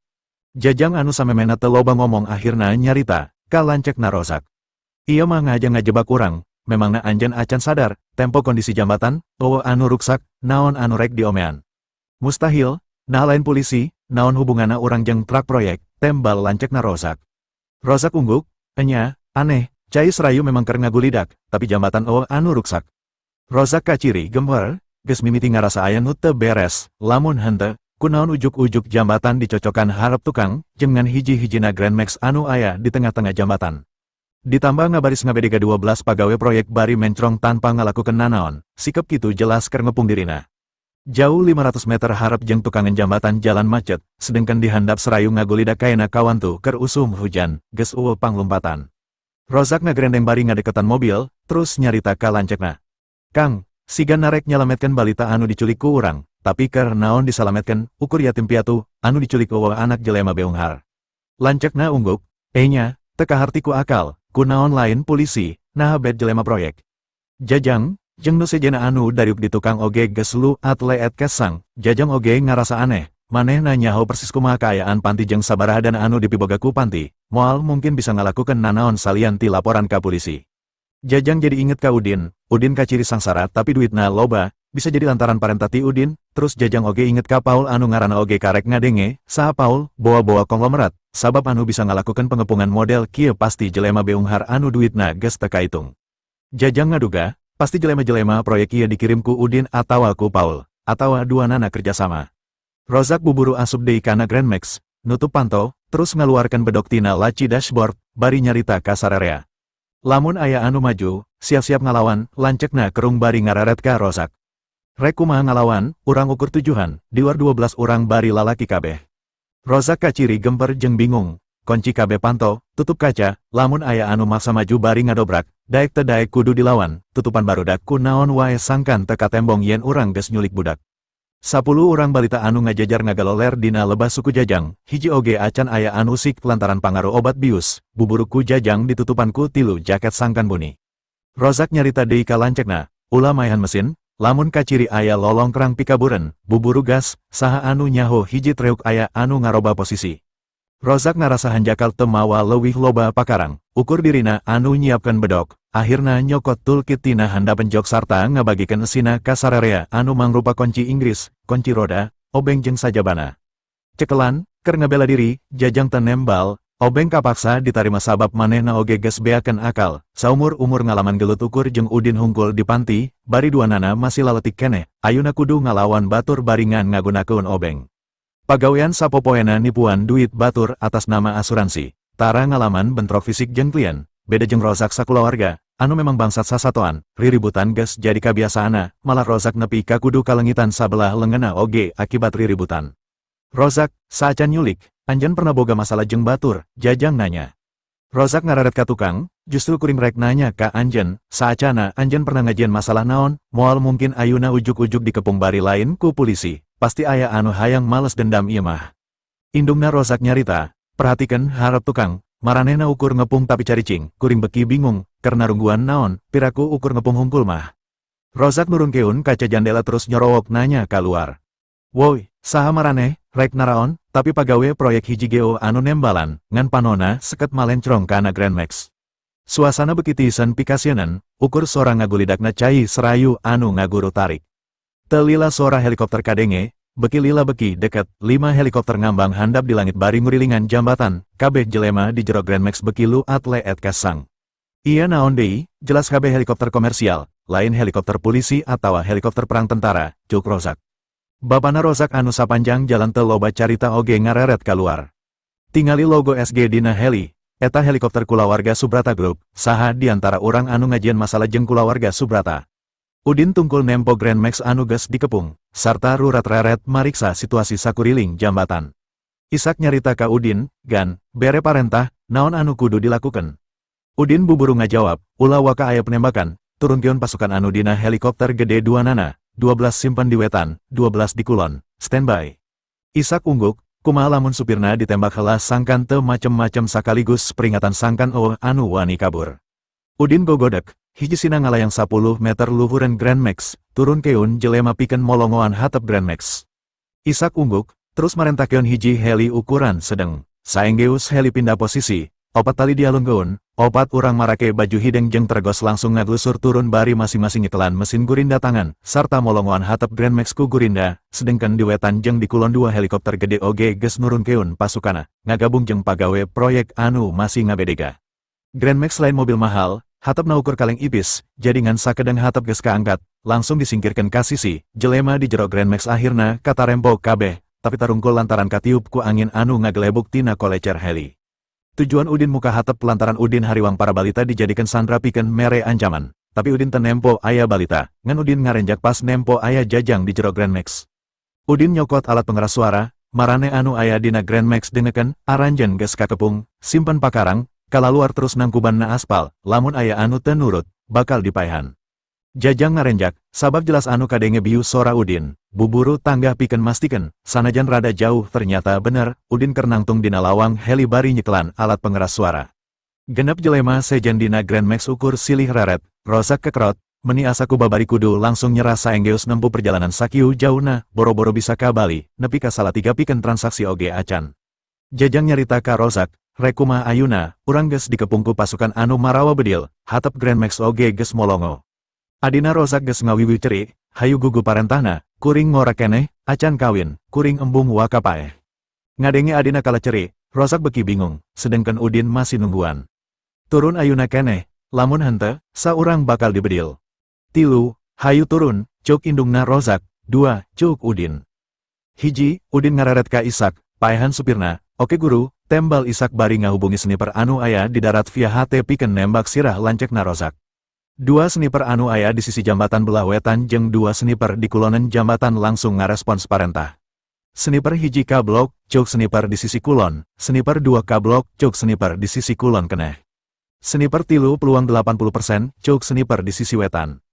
Jajang anu samemena teu loba ngomong akhirna nyarita, ka lancekna Rozak. Ieu mah ngajang ngajebak urang, memangna anjeun acan sadar, tempo kondisi jambatan, anu ruksak, naon anu rek diomean. Mustahil, nah lain polisi, naon hubunganna urang jeung truk proyek, tembal lancekna Rozak. Rozak ungguk, enya, aneh, cai serayu memang keur ngagulidak, tapi jambatan anu ruksak. Rozak kaciri gemper, geus mimiti ngarasa aya nu teu beres, lamun henteu. Kunaon ujuk-ujuk jambatan dicocokan harap tukang, jengan hiji-hijina Grand Max anu aya di tengah-tengah jambatan. Ditambah ngabaris ngabedega 12 pagawe proyek bari mencrong tanpa ngalakukeun nanaon, sikep kitu jelas keur ngepung dirina. Jauh 500 meter harap jeung tukangan jambatan jalan macet, sedangkan dihandap serayu ngagulidak kaena kawantu keur usum hujan, geus eueuh panglumpatan. Rozak ngagrendeng bari ngadeketan mobil, terus nyarita ka lancekna. Kang, siga narek nyalametkeun balita anu diculik ku urang. Tapi keur naon disalametkeun, ukur yatim piatu, anu diculik anak jelema beunghar. Lancekna ungguk, nya, teu kaharti ku akal, kunaon lain polisi, naha bet jelema proyek. Jajang, jeung nu sejena anu dariuk di tukang oge geus lu atleet kesang, jajang oge ngarasa aneh, manehna nyaho persis kumaha kaayaan panti jeung sabaraha dana anu dipiboga ku panti, moal mungkin bisa ngalakukeun nanaon salian ti laporan ka polisi. Jajang jadi inget ka Udin kaciri sangsara tapi duitna loba, bisa jadi lantaran parentati Udin, terus Jajang oge inget ka Paul anu ngaranna oge karek ngadenge, saha Paul, boa-boa konglomerat, sabab anu bisa ngalakukeun pengepungan model kieu pasti jelema beunghar anu duitna geus teu kahitung. Jajang ngaduga, pasti jelema-jelema proyek ieu dikirim ku Udin atawa ku Paul, atawa duanana kerjasama. Rozak buburu asup deui kana Grand Max, nutup panto, terus ngaluarkeun bedog tina laci dashboard, bari nyarita ka sararea. Lamun aya anu maju, siap-siap ngalawan, lancekna kerung bari ngararet ka Rozak. Rek kumaha ngalawan, urang ukur tujuhan, di luar 12 urang bari lalaki kabeh. Rozak kaciri gemper jeung bingung, kunci kabeh panto, tutup kaca, lamun aya anu maksa maju bari ngadobrak, daek teu daek kudu dilawan, tutupan barudak ku naon wae sangkan teka tembong yen urang geus nyulik budak. 10 urang balita anu ngajajar ngagaloler dina lebah suku Jajang, hiji oge acan aya anu sik lantaran pangaruh obat bius, buburuku Jajang ditutupanku tilu jaket sangkan buni. Rozak nyarita deui ka lancekna, ulah maehan mesin, lamun kaciri aya lolong kerang pikaburen, buburu gas, saha anu nyaho hiji treuk aya anu ngaroba posisi. Rozak ngarasa hanjakal temawa leuwih loba pakarang, ukur dirina anu nyiapkan bedok, akhirna nyokot toolkit tina handapen jok sarta ngabagikan esina ka sararea anu mangrupa kunci Inggris, kunci roda, obeng jeung sajabana. Cekelan, keur ngabela diri, jajang teu nembal, obeng kapaksa ditarima sabab manehna oge geus beakeun akal, saumur-umur ngalaman gelut ukur jeung Udin hungkul di panti, bari duanana masih laletik keneh, ayuna kudu ngalawan batur baringan ngagunakeun obeng. Pagawean sapopoena nipuan duit batur atas nama asuransi. Tara ngalaman bentrok fisik jeung klien, beda jeung Rozak sakulawarga, anu memang bangsat sasatoan, riributan geus jadi kabiasaana, malah Rozak nepi ka kudu kalengitan sabelah lenganna oge akibat riributan. Rozak, saacan nyulik, anjeun pernah boga masalah jeung batur, jajang nanya. Rozak ngararet ka tukang, justru kuring rek nanya ka anjeun, saacana anjeun pernah ngajieun masalah naon, moal mungkin ayuna ujuk-ujuk dikepung bari lain ku polisi. Pasti aya anu hayang males dendam ieu mah. Indungna Rozak nyarita, perhatikan harap tukang, maranehna ukur ngepung tapi caricing, kuring beki bingung, karena rungguan naon, piraku ukur ngepung hungkul mah. Rozak nurungkeun kaca jandela terus nyorowok nanya keluar. Woi, saha maraneh, rek naraon, tapi pagawe proyek hiji geo anu nembalan, ngan panona seket malencrong kana Grand Max. Suasana beki tisen pikasienan, ukur sora ngagulidakna cai serayu anu ngaguru tarik. Telila suara helikopter kadenge, beki lila beki deket, 5 helikopter ngambang handap di langit bari ngurilingan jambatan, kabeh jelema di jero Grand Max beki lu atle et kasang. Iya naon deui, jelas kabeh helikopter komersial, lain helikopter polisi atawa helikopter perang tentara, cuk Rozak. Bapana Rozak anu sapanjang jalan teu loba carita oge ngareret kaluar. Tingali logo SG dina heli, eta helikopter kulawarga Subrata Group, saha diantara orang anu ngajieun masalah jeung kulawarga Subrata. Udin tungkul nempo Grand Max anu geus dikepung, sarta rurat reret mariksa situasi sakuriling jambatan. Isak nyarita ka Udin, gan, bere parentah, naon anu kudu dilakukan. Udin buburu ngajawab, ulah waka aya penembakan, turunkeun pasukan anu dina helikopter gede duanana, 12 simpen di wetan, 12 di kulon, standby. Isak ungguk, kumaha lamun supirna ditembak heula sangkan teu macem-macem sakaligus peringatan sangkan anu wani kabur. Udin gogodek. Hiji sina ngalayang 10 meter luhureun Grand Max, turun keun jelema pikeun molongoan hatep Grand Max. Isak ungguk, terus marentakeun hiji heli ukuran sedeng. Saenggeus heli pindah posisi, opat tali dialungkeun, opat urang marake baju hideng jeung tergos langsung ngaglusur turun bari masing-masing nyekelan mesin gurinda tangan, sarta molongoan hatep Grand Max ku gurinda, sedengkeun di wetan jeung di kulon 2 helikopter gede oge geus nurunkeun pasukana, ngagabung jeung pagawe proyek anu masih ngabedega. Grand Max lain mobil mahal, hatepna ukur kaleng ipis, jadi ngan sakedeng hatep geus kaangkat, langsung disingkirkeun ka sisi, jelema di jero Grand Max akhirna katarempok kabeh, tapi tarungkul lantaran katiup ku angin anu ngagelebuk tina kolecer heli. Tujuan Udin muka hatep lantaran Udin hariwang para balita dijadikan sandra pikeun mere ancaman, tapi Udin teu nempo aya balita, ngan Udin ngarenjak pas nempo aya jajang di jero Grand Max. Udin nyokot alat pengeras suara, marane anu aya dina Grand Max dengekeun, aranjeun geus kakepung, simpen pakarang, kalaluar terus nangkuban na aspal, lamun aya anu teu nurut, bakal dipaehan. Jajang ngarenjak, sabab jelas anu kadenge biu sora Udin, buburu tanggah pikeun mastikeun, sanajan rada jauh ternyata bener, Udin keur nangtung dina lawang heli bari nyeklan alat pengeras suara. Genep jelema sejen dina Grand Max ukur silih reret, Rozak kekrot, meni asa kubabari kudu langsung nyerah saenggeus nempuh perjalanan sakieu jauna, boro-boro bisa ka Bali, nepi ka Salatiga pikeun transaksi oge acan. Jajang nyarita ka Rozak, rek kumaha ayuna, urang geus dikepungku pasukan anu marawa bedil, hatep Grand Max oge geus molongo. Adina Rozak geus ngawiwi ceri, hayu gugu parentahna, kuring ngora keneh, acan kawin, kuring embung waka paeh. Ngadenge adina kala ceri, Rozak beki bingung, sedengkeun Udin masih nungguan. Turun ayuna keneh, lamun henteu, saurang bakal dibedil. 3, hayu turun, cuk indungna Rozak, 2, cuk Udin. Hiji, Udin ngararet ka Isak, paehan supirna, oke guru, tembal Isak bari ngahubungi sniper anu aya di darat via HT pikeun nembak sirah lancekna Rozak. 2 sniper anu aya di sisi jambatan belah wetan jeung 2 sniper di kulonan jambatan langsung ngarespons parentah. Sniper hiji ka blok, cuk sniper di sisi kulon, sniper 2 ka blok, cuk sniper di sisi kulon keneh. Sniper 3 peluang 80%, cuk sniper di sisi wetan.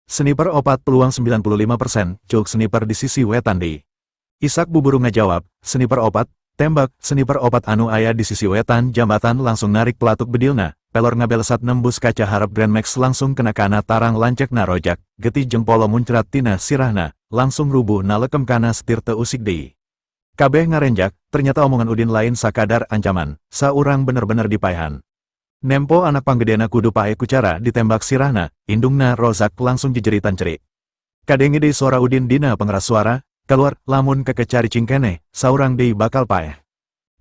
Sniper 4 peluang 95%, cuk sniper di sisi wetan di. Isak buburu ngajawab, sniper 4, tembak, sniper 4 anu aya di sisi wetan jambatan langsung narik pelatuk bedilna, pelor ngabelesat nembus kaca harap Grand Max langsung kena kana tarang lancekna Rojak, getih jeung polo muncrat tina sirahna, langsung rubuh nalekem kana setir teu usik deui. Kabeh ngarenjak, ternyata omongan Udin lain sakadar ancaman, saurang bener-bener dipaehan. Nempo anak panggedena kudu pae kucara ditembak sirahna, indungna Rozak langsung jejeritan cerik. Kadenge deui suara Udin dina pengeras suara, keluar, lamun kekecari cingkene, saurang deui bakal paeh.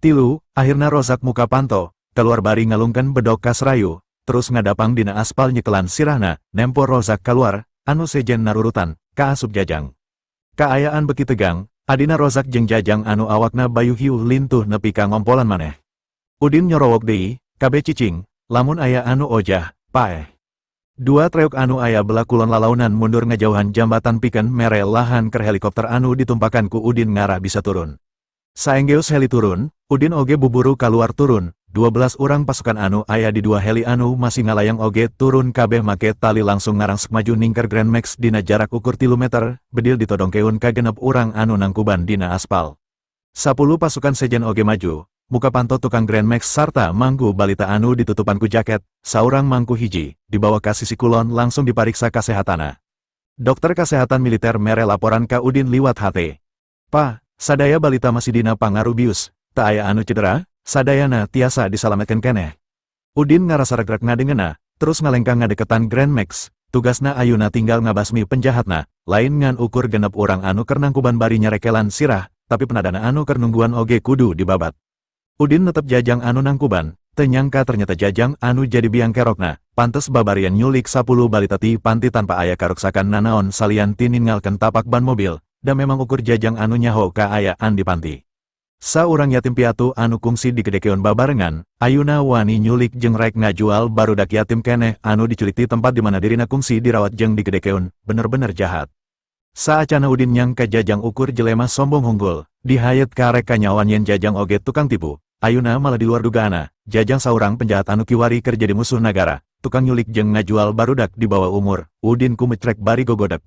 Tilu, akhirna Rozak muka panto, keluar bari ngalungkeun bedog ka serayu, terus ngadapang dina aspal nyekelan sirahna, nempo Rozak keluar, anu sejen narurutan, ka asup Jajang. Kaayaan beki tegang, adina Rozak jeung Jajang anu awakna bayu hiu lintuh nepi ka ngompolan maneh. Udin nyorowok deui, kabeh cicing, lamun aya anu ojah, paeh. Dua treuk anu aya belah kulon lalaunan mundur ngajauhan jambatan pikeun mere lahan ker helikopter anu ditumpakan ku Udin ngarah bisa turun. Saenggeus heli turun, Udin oge buburu kaluar turun, 12 urang pasukan anu aya di dua heli anu masih ngalayang oge turun kabeh make tali langsung ngarangsek maju ningker Grand Max dina jarak ukur 3 meter, bedil ditodongkeun ka genep urang anu nangkuban dina aspal. 10 pasukan sejen oge maju, muka panto tukang Grand Max sarta mangku balita anu ditutupan ku jaket, saurang mangku hiji, dibawa ka sisi kulon langsung dipariksa kasehatana. Dokter kesehatan militer mere laporan ka Udin liwat HT. Pa, sadaya balita masih dina pangaruh bius, tak aya anu cedera, sadayana tiasa disalametkeun keneh. Udin ngarasa regrek ngadengena, terus ngalengkang ngadeketan Grand Max, tugasna ayeuna tinggal ngabasmi penjahatna, lain ngan ukur genep urang anu keur nangkuban bari nyarekelan sirah, tapi penadana anu keur nungguan oge kudu dibabat. Udin netep Jajang anu nangkuban, teu nyangka ternyata Jajang anu jadi biang kerokna, pantes babarian nyulik 10 balita ti panti tanpa aya karuksakan nanaon salian ti ninggalkeun tapak ban mobil, da memang ukur Jajang anu nyaho kaayaan di panti. Saurang yatim piatu anu kungsi digedekeun babarengan, ayuna wani nyulik jeung rek ngajual barudak yatim keneh anu diculik ti tempat di mana dirina kungsi dirawat jeung digedekeun, bener-bener jahat. Saacana Udin nyangka Jajang ukur jelema sombong hunggul, dihayet karek kanyawan yen Jajang oge tukang tipu. Ayuna malah di luar dugaana, Jajang saurang penjahat anu kiwari keur jadi musuh nagara, tukang nyulik jeung ngajual barudak di bawah umur, Udin kumecrek bari gogodek.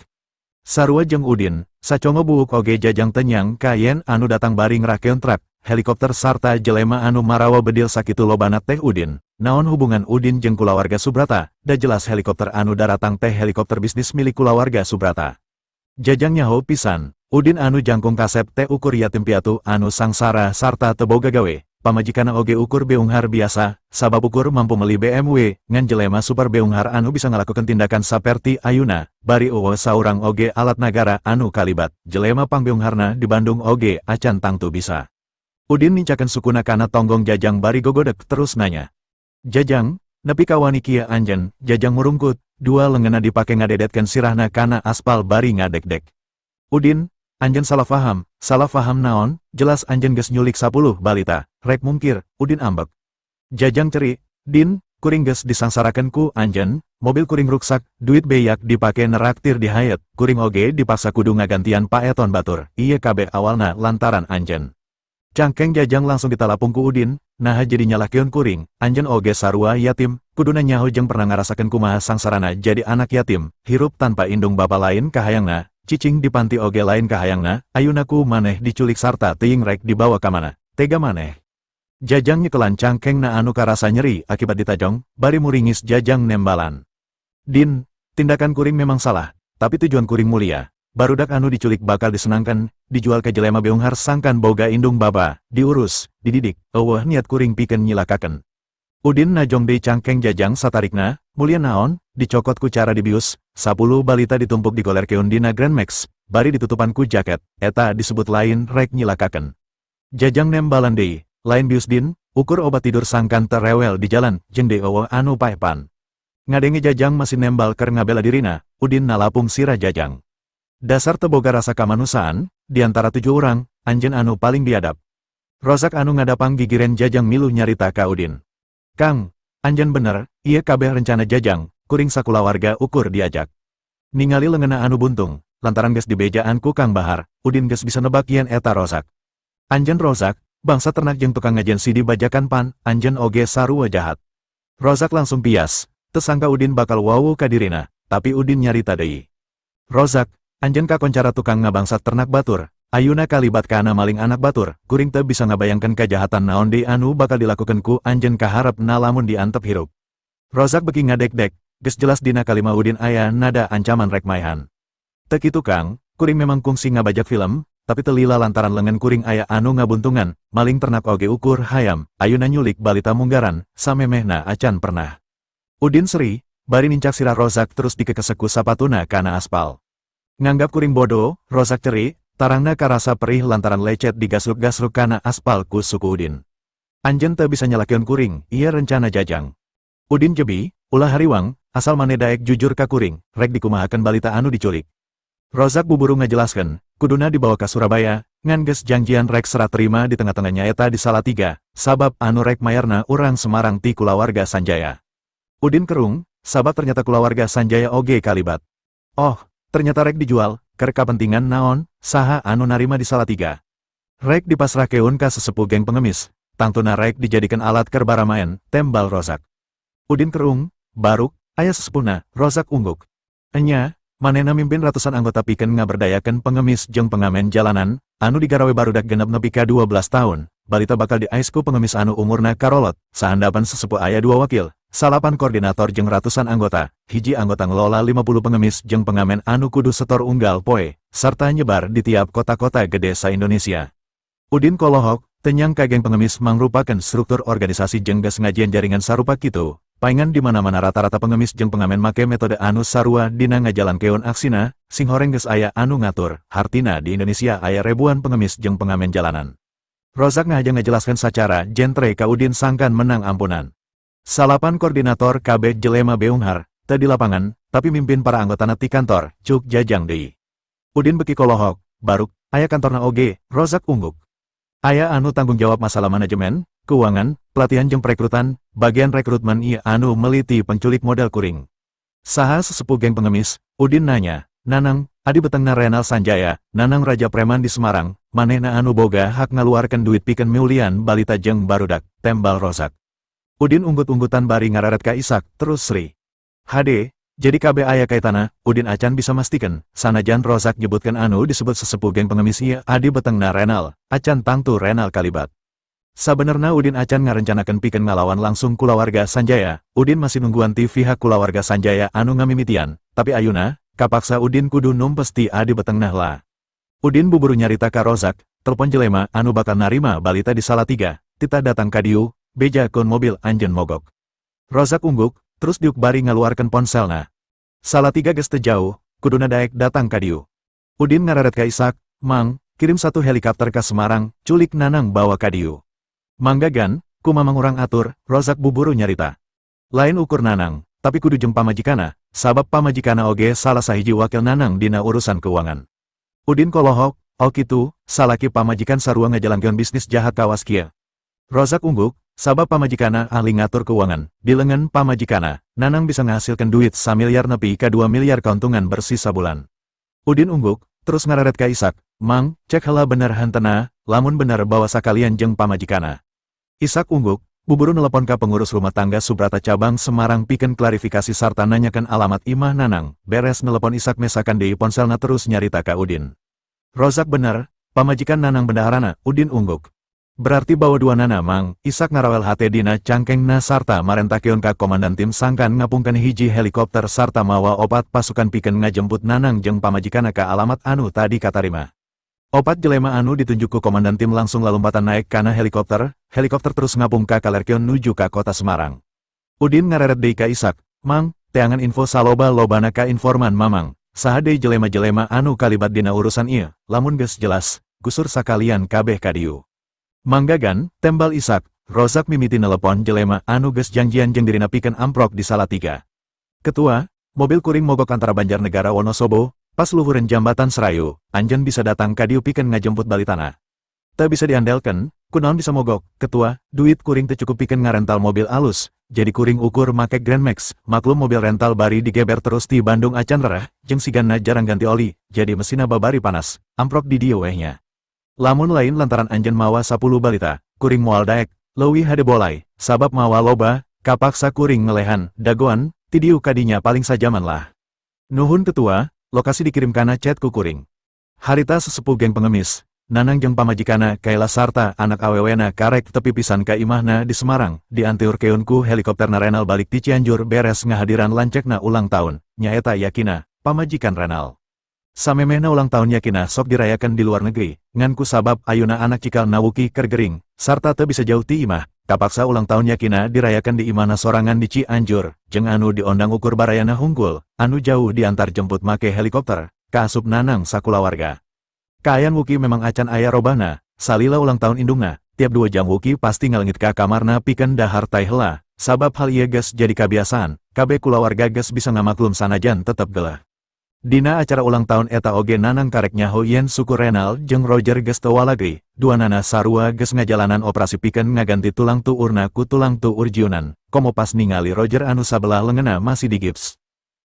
Sarua jeung Udin, sacongo buuk oge Jajang tenyang kayen anu datang bari ngrakeun truk, helikopter sarta jelema anu marawa bedil sakitu lobana teh Udin. Naon hubungan Udin jeung kulawarga Subrata, da jelas helikopter anu daratang teh helikopter bisnis milik kulawarga Subrata. Jajang nyaho pisan, Udin anu jangkung kasep teh ukur yatim piatu anu sangsara sarta teu boga gawe. Pamajikana oge ukur beunghar biasa, sabab ukur mampu meli BMW, ngan jelema super beunghar anu bisa ngalakukan tindakan saperti ayuna, bari uwo saurang oge alat nagara anu kalibat, jelema pang beungharna di Bandung oge acan tangtu bisa. Udin nincakeun sukuna kana tonggong Jajang bari gogodek terus nanya. Jajang, nepi ka wani kieu anjeun, Jajang murungkut, dua lenganna dipake ngadedetkeun sirahna kana aspal bari ngadek-dek. Udin, anjeun salah faham naon, jelas anjeun geus nyulik 10 balita, rek mungkir, Udin ambek. Jajang ceri, Din, kuring geus disangsarakeun ku anjeun, mobil kuring ruksak, duit beyak dipake neraktir di hayat, kuring oge dipaksa kudu ngagantian paeton batur, ieu kabeh awalna lantaran anjeun. Cangkeng Jajang langsung ditalapung ku Udin, nah jadi nyalahkeun kuring, anjeun oge sarua yatim, kuduna nyaho jeung pernah ngarasakeun kumaha sangsarana jadi anak yatim, hirup tanpa indung bapa lain kahayangna. Cicing di panti oge lain kahayangna, ayunaku maneh diculik sarta teuing rek dibawa ka mana, tega maneh. Jajang nyekelan cangkengna anu karasa nyeri akibat ditajong, bari muringis Jajang nembalan. Din, tindakan kuring memang salah, tapi tujuan kuring mulia. Barudak anu diculik bakal disenangkan, dijual ke jelema beunghar sangkan boga indung baba, diurus, dididik, eueuh niat kuring pikeun nyilakakeun. Udin najong deui cangkeng Jajang satarikna, mulia naon, dicokot ku cara dibius, 10 balita ditumpuk digolerkeun dina Grand Max, bari ditutupan ku jaket, eta disebut lain rek nyilakakeun. Jajang nembalan deui, lain bius Din, ukur obat tidur sangkan terewel di jalan, jeung deui eueuh anu paepan. Ngadenge Jajang masih nembal keur ngabela dirina, Udin nalapung sirah Jajang. Dasar teu boga rasa kamanusaan, di antara 7 urang, anjeun anu paling biadab. Rozak anu ngadapang gigiren Jajang miluh nyarita ka Udin. Kang, anjeun bener, ieu kabeh rencana Jajang, kuring sakulawarga ukur diajak. Ningali leungeunna anu buntung, lantaran geus dibejaan ku Kang Bahar, Udin geus bisa nebak yen eta Rozak. Anjeun Rozak, bangsa ternak jeung tukang ngajen sidi bajakan pan, anjeun oge sarua jahat. Rozak langsung pias, teu sangka Udin bakal wawu ka dirina, tapi Udin nyarita deui. Rozak, anjeun kakoncara tukang ngabangsat ternak batur, ayuna kalibat kana maling anak batur, kuring teu bisa ngabayangkeun kajahatan naon deui anu bakal dilakukeun ku anjeun kaharepna lamun diantep hirup. Rozak beki ngadek-dek, geus jelas dina kalima Udin aya nada ancaman rek maehan. Teu kitu Kang, kuring memang kungsi ngabajak film, tapi telila lantaran lengan kuring aya anu ngabuntungan, maling ternak oge ukur hayam, ayuna nyulik balita munggaran, samemehna acan pernah. Udin Sri, bari nincak sirah Rozak terus dikekeseku sapatuna kana aspal. Nganggap kuring bodoh, Rozak ceri, tarangna karasa perih lantaran lecet digasruk-gasruk kana aspal ku suku Udin. Anjen teu bisa nyalakeun kuring, iya rencana jajang. Udin jebi, ulah hariwang, asal mane daek jujur ka kuring, rek dikumahakeun balita anu diculik. Rozak buburu ngajelaskeun, kuduna dibawa ka Surabaya, ngan geus janjian rek serah terima di tengah-tengah nyaeta di Salatiga, sabab anu rek mayarna urang Semarang ti kulawarga Sanjaya. Udin kerung, sabab ternyata kulawarga Sanjaya oge kalibat. Oh, ternyata rek dijual, keur kapentingan naon, saha anu narima di Salatiga. Rek dipasrahkeun ka sesepuh geng pengemis, tangtuna rek dijadikan alat keur baramaen, tembal Rozak. Udin kerung, baruk, aya sesepuhna, Rozak ungguk. Enya, manehna mimpin ratusan anggota pikeun ngaberdayakeun pengemis jeung pengamen jalanan, anu digarawe barudak genep nepi ka 12 tahun, balita bakal diaisku pengemis anu umurna karolot, sahandapan sesepuh aya 2 wakil, salapan koordinator jeung ratusan anggota, hiji anggota ngelola 50 pengemis jeung pengamen anu kudu setor unggal poe, sarta nyebar di tiap kota-kota gede sa-Indonesia. Udin kolohok, tenyang ka geng pengemis mangrupakeun struktur organisasi jeung geus ngajian jaringan sarupa kitu. Paingan di mana-mana rata-rata pengemis jeung pengamen make metode anu sarua dina ngajalankeun aksina, sing horeng geus aya anu ngatur, hartina di Indonesia aya ribuan pengemis jeung pengamen jalanan. Rozak ngajelaskeun sacara jentre ka Udin sangkan menang ampunan. Salapan koordinator KB jelema beunghar, teu di lapangan, tapi mimpin para anggotana ti kantor, cuk jajang deui. Udin beki kolohok, baruk, aya kantorna oge, Rozak ungguk. Aya anu tanggung jawab masalah manajemen, keuangan, pelatihan jeung perekrutan, bagian rekrutmen ieu anu meliti penculik model kuring. Saha sesepuh geng pengemis, Udin nanya, Nanang, adi betengna Renal Sanjaya, Nanang Raja Preman di Semarang, manehna anu boga hak ngaluarkeun duit pikeun miulian balita jeung barudak, tembal Rozak. Udin unggut-unggutan bari ngareret ka Isak, terus Sri. Hade, jadi KB aya kaitana, Udin acan bisa mastikeun, sanajan Rozak nyebutkeun anu disebut sesepuh geng pengemis ieu adi betengna Renal, acan tangtu Renal kalibat. Sabenerna Udin acan ngarencanakeun pikeun ngalawan langsung kulawarga Sanjaya, Udin masih nungguan ti pihak kulawarga Sanjaya anu ngamimitian, tapi ayuna, kapaksa Udin kudu numpes ti adi betengna lah. Udin buburu nyarita ka Rozak, telepon jelema anu bakal narima balita di Salatiga, tita datang ka dieu, beja kun mobil anjeun mogok. Rozak ungguk, terus diuk bari ngaluarkeun ponselna. Salatiga geus teu jauh, kuduna daek datang ka dieu. Udin ngararet ka Isak, Mang, kirim 1 helikopter ka Semarang, culik Nanang bawa ka dieu. Manggagan, kumamang urang atur, Rozak buburu nyarita. Lain ukur Nanang, tapi kudu jeung pamajikana, sabab pamajikana oge salah sahiji wakil Nanang dina urusan keuangan. Udin kolohok, oh kitu, salaki pamajikan sarua ngajalankeun bisnis jahat kawas kieu. Rozak ungguk, sabab pamajikana ahli ngatur keuangan, di lengan pamajikana, Nanang bisa ngahasilkeun duit 1 miliar nepi ka 2 miliar keuntungan bersih sabulan. Udin ungguk, terus ngararet ka Isak, Mang, cek heula bener hentena, lamun bener bawa sakalian jeung pamajikana. Isak ungguk, buburu nelepon ka pengurus rumah tangga Subrata Cabang Semarang pikeun klarifikasi sarta nanyakeun alamat imah Nanang, beres nelepon Isak mesakan deui ponselna terus nyarita ka Udin. Rozak bener, pamajikan Nanang bendaharana, Udin ungguk. Berarti bawa 2 nana Mang, Isak ngarawel hate dina cangkengna sarta marentakeun ka komandan tim sangkan ngapungkeun hiji helikopter sarta mawa opat pasukan pikeun ngajemput Nanang jeung pamajikana ka alamat anu tadi katarima. Opat jelema anu ditunjuk ku komandan tim langsung lalumpatan naik kana helikopter terus ngapung ka Kalerkeun nuju ka kota Semarang. Udin ngareret deui ka Isak, Mang, teangan info saloba-lobana ka informan Mamang, saha deui jelema-jelema anu kalibat dina urusan ieu, lamun geus jelas, gusur sakalian kabeh ka dieu. Manggagan, tembal Isak, Rozak mimiti nelepon jelema anu geus janjian jeung dirina pikeun amprok di Salatiga. Ketua, mobil kuring mogok antara Banjarnegara Wonosobo, pas luhureun jambatan Serayu, anjeun bisa datang ka dieu pikeun ngajemput balitana. Teu bisa diandelkeun, kunaon bisa mogok, Ketua, duit kuring teu cukup pikeun ngarental mobil alus, jadi kuring ukur make Grand Max, maklum mobil rental bari digeber terus ti Bandung acan rereh, jeung siganna jarang ganti oli, jadi mesinna babari panas, amprok di dieu weh nya. Lamun lain lantaran anjeun mawa 10 balita, kuring moal daek, leuwih hade bolai, sabab mawa loba, kapaksa kuring ngelehan, dagoan, ti dieu kadinya paling sajaman lah. Nuhun Ketua, lokasi dikirim kana chat ku kuring. Harita sesepuh geng pengemis, Nanang jeung pamajikana kaila sarta anak awewena karek tepi pisan ka imahna di Semarang, diantiurkeun ku helikopterna Renal balik ti Cianjur beres ngahadiran lancekna ulang tahun, nyaeta yakina, pamajikan Renal. Samemehna ulang tahun yakina sok dirayakan di luar negeri, nganku sabab ayuna anak cikal nawuki kergering, sarta teu bisa jauh ti imah, kapaksa ulang tahun yakina dirayakan di imahna sorangan di Cianjur, jeung anu diondang ukur barayana hungkul, anu jauh diantar jemput make helikopter, kaasup nanang sakulawarga. Kaayaan Wuki memang acan aya robana, salila ulang tahun indungna, tiap 2 jam Wuki pasti ngalengit ka kamarna pikeun dahar tai heula, sabab hal ieu geus jadi kabiasaan, kabeh kulawarga geus bisa ngamaklum sanajan tetep geuleuh. Dina acara ulang tahun eta oge nanang karek nyaho yen suku Renal jeung Roger geus teu walagri, duanana sarua geus ngajalanan operasi pikeun ngaganti tulang tuurna ku tulang tuur jiunan, komo pas ningali Roger anu sabelah leungeunna masih digips.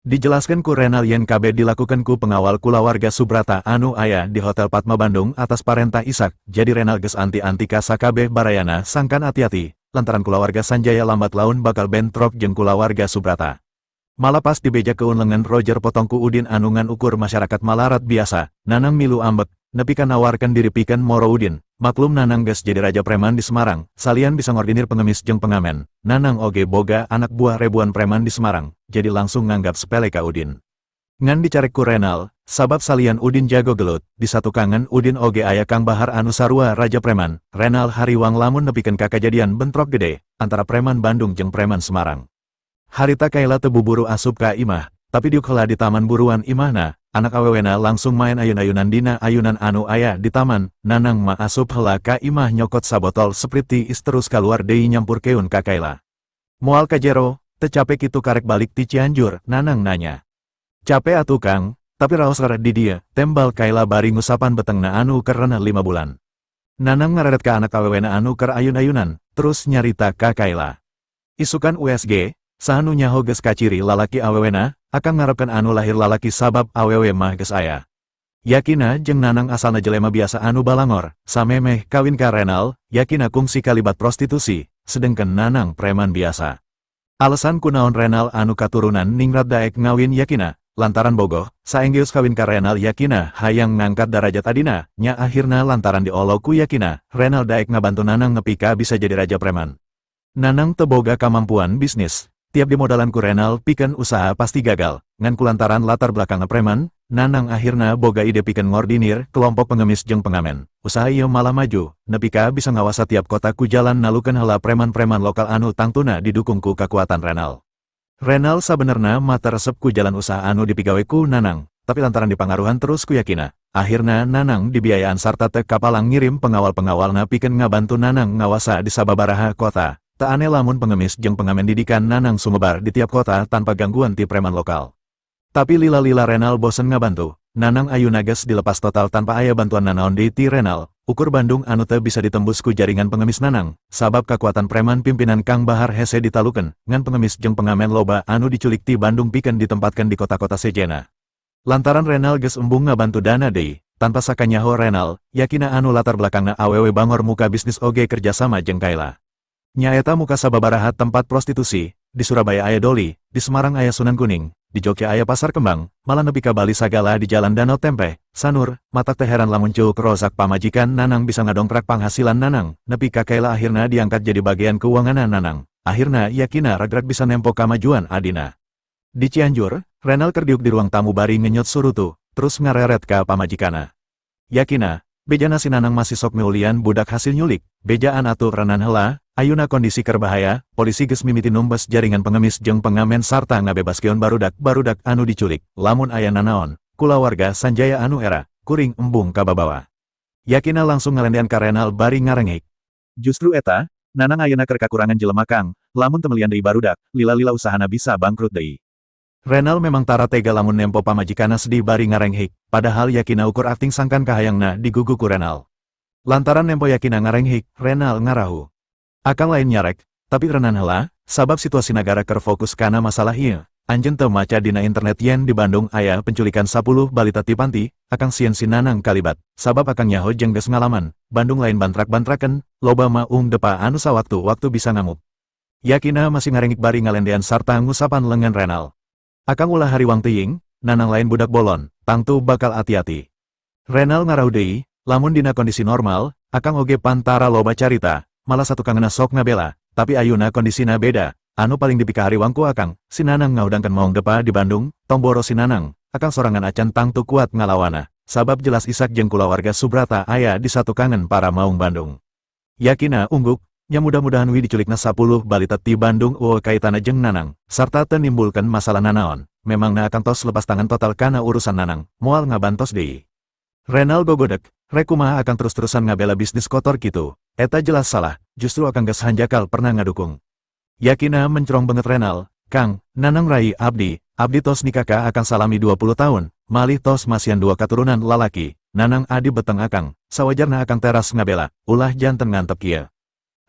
Dijelaskan ku Renal yen kabeh dilakukan ku pengawal kulawarga Subrata anu aya di Hotel Padma Bandung atas parentah Ishak, jadi Renal geus anti-anti ka sakabeh barayana sangkan ati-ati, lantaran kulawarga Sanjaya lambat laun bakal bentrok jeung kulawarga Subrata. Malah pas dibeja keun lengan Roger potongku Udin anu ngan ukur masyarakat malarat biasa, nanang milu ambek, nepi ka nawarkan diri pikeun moro Udin, maklum nanang geus jadi raja preman di Semarang, salian bisa ngordinir pengemis jeung pengamen, nanang oge boga anak buah ribuan preman di Semarang, jadi langsung nganggap sepele ka Udin. Ngan dicarek ku Renal, sabab salian Udin jago gelut, di satu kangen Udin oge aya Kang Bahar anu sarua raja preman, Renal hariwang lamun nepikeun ka kajadian bentrok gede, antara preman Bandung jeung preman Semarang. Harita kaila teu buburu asup ka imah, tapi diuk heula di taman buruan imahna, anak awewena langsung main ayun-ayunan dina ayunan anu aya di taman, nanang ma asup heula ka imah nyokot sabotol Sprite tiis terus kaluar deui nyampurkeun ka kaila. Moal ka jero, teu capek kitu karek balik ti Cianjur, nanang nanya. Capek atuh Kang, tapi raos rada di dieu, tembal kaila bari ngusapan betengna anu karena 5 bulan. Nanang ngaredet ka anak awewena anu keur ayun-ayunan, terus nyarita ka kaila. Isukan USG, sahanu nyaho geus kaciri lalaki awewena, akang ngarepkeun anu lahir lalaki sabab awewe mah geus aya. Yakina jeung nanang asalna jelema biasa anu balangor, samemeh kawin ka Renal, yakina kungsi kalibat prostitusi, sedengkeun nanang preman biasa. Alasan kunaon Renal anu katurunan ningrat daek ngawin yakina, lantaran bogoh, saenggeus kawin ka Renal yakina hayang ngangkat darajat adina, nya akhirna lantaran diolok ku yakina, Renal daek ngabantu nanang nepi ka bisa jadi raja preman. Nanang teu boga kamampuan bisnis. Tiap dimodalan ku Renal pikeun usaha pasti gagal, ngan kulantaran latar belakang preman, nanang akhirna boga ide pikeun ngordinir kelompok pengemis jeung pengamen. Usaha ieu malah maju, nepi ka bisa ngawasa tiap kota ku jalan nalukeun heula preman-preman lokal anu tangtuna didukung ku kakuatan Renal. Renal sabenerna mata resep ku jalan usaha anu dipigawe ku nanang, tapi lantaran dipangaruhan terus ku yakina, akhirna nanang dibiayaan sarta teu kapalang ngirim pengawal-pengawalna pikeun ngabantu nanang ngawasa di sababaraha kota. Tak aneh lamun pengemis jeung pengamen didikan nanang sumebar di tiap kota tanpa gangguan ti preman lokal. Tapi lila-lila Renal bosen ngabantu, nanang ayeuna geus dilepas total tanpa aya bantuan nanaon di ti Renal, ukur Bandung anu teu bisa ditembus ku jaringan pengemis nanang, sabab kakuatan preman pimpinan Kang Bahar hese ditalukeun, ngan pengemis jeung pengamen loba anu diculik ti Bandung pikeun ditempatkeun di kota-kota sejena. Lantaran Renal geus embung ngabantu dana deui, tanpa sakanyaho Renal, yakina anu latar belakangna awewe bangor muka bisnis oge kerjasama jeung kaila. Nyaeta muka sababaraha tempat prostitusi, di Surabaya aya Doli, di Semarang aya Sunan Kuning, di Jogja aya Pasar Kembang, malah nepi ka Bali sagala di Jalan Danau Tempe, Sanur, matak teh heran lamun ceuk rozak pamajikan nanang bisa ngadongkrak penghasilan nanang, nepi ka kaila akhirna diangkat jadi bagian keuangan nanang, akhirna yakina ragrak bisa nempo kamajuan adina. Di Cianjur, Renal kerdiuk di ruang tamu bari ngenyot surutu, terus ngareret ka pamajikana. Yakina, bejana si nanang masih sok meulian budak hasil nyulik, bejaan atuh renan heula. Ayuna kondisi kerbahaya, polisi geus mimiti numbes jaringan pengemis jeung pengamen sarta ngabebaskeun barudak anu diculik, lamun aya nanaon, kulawarga Sanjaya anu era, kuring embung ka babawa. Yakina langsung ngalendean ka Renal bari ngarengek. Justru eta, nanang ayeuna keur kakurangan jelema Kang, lamun teu melian deui barudak, lila-lila usahana bisa bangkrut deui. Renal memang tara tega lamun nempo pamajikana sedih bari ngarengek, padahal yakina ukur akting sangkan kahayangna digugu ku Renal. Lantaran nempo yakina ngarengek, Renal ngarahu. Akang lain nyarek, tapi renan heula, sabab situasi negara keur fokus kana masalah ieu. Anjeun teu maca dina internet yen di Bandung aya penculikan 10 balita ti panti, akang sieun si nanang kalibat, sabab akang nyaho jeung geus ngalaman, Bandung lain bantrak-bantraken, loba mah depa anu sawaktu-waktu bisa ngamuk. Yakina masih ngarengik bari ngalendean sarta ngusapan lengan Renal. Akang ulah hariwang teuing, nanang lain budak bolon, tangtu bakal ati-ati. Renal ngarahu deui, lamun dina kondisi normal, akang oge pantara loba carita. Malah satu kangenna sok ngabela, tapi ayuna kondisina beda, anu paling dipika hariwang ku akang, si nanang ngaudangkeun maung depa di Bandung, tong boros si nanang, akang sorangan acan tangtu kuat ngalawana, sabab jelas Isak jeung kulawarga Subrata aya di satu kangen para maung Bandung. Yakina ungguk, nya mudah-mudahan wi diculikna 10 balita ti Bandung kaitana jeung Nanang, sarta teu nimbulkeun masalah nanaon, memangna akan tos lepas tangan total kana urusan Nanang, moal ngabantos deui. Renal gogodek, rek kumaha akan terus-terusan ngabela bisnis kotor kitu, eta jelas salah, justru akan geus hanjakal pernah ngadukung. Yakina mencerong banget Renal, Kang, Nanang rai abdi tos nikaka akan salami 20 tahun, malih tos masian 2 katurunan lalaki, Nanang adi beteng akang, sawajarna akang teras ngabela, ulah janten ngantep kieu.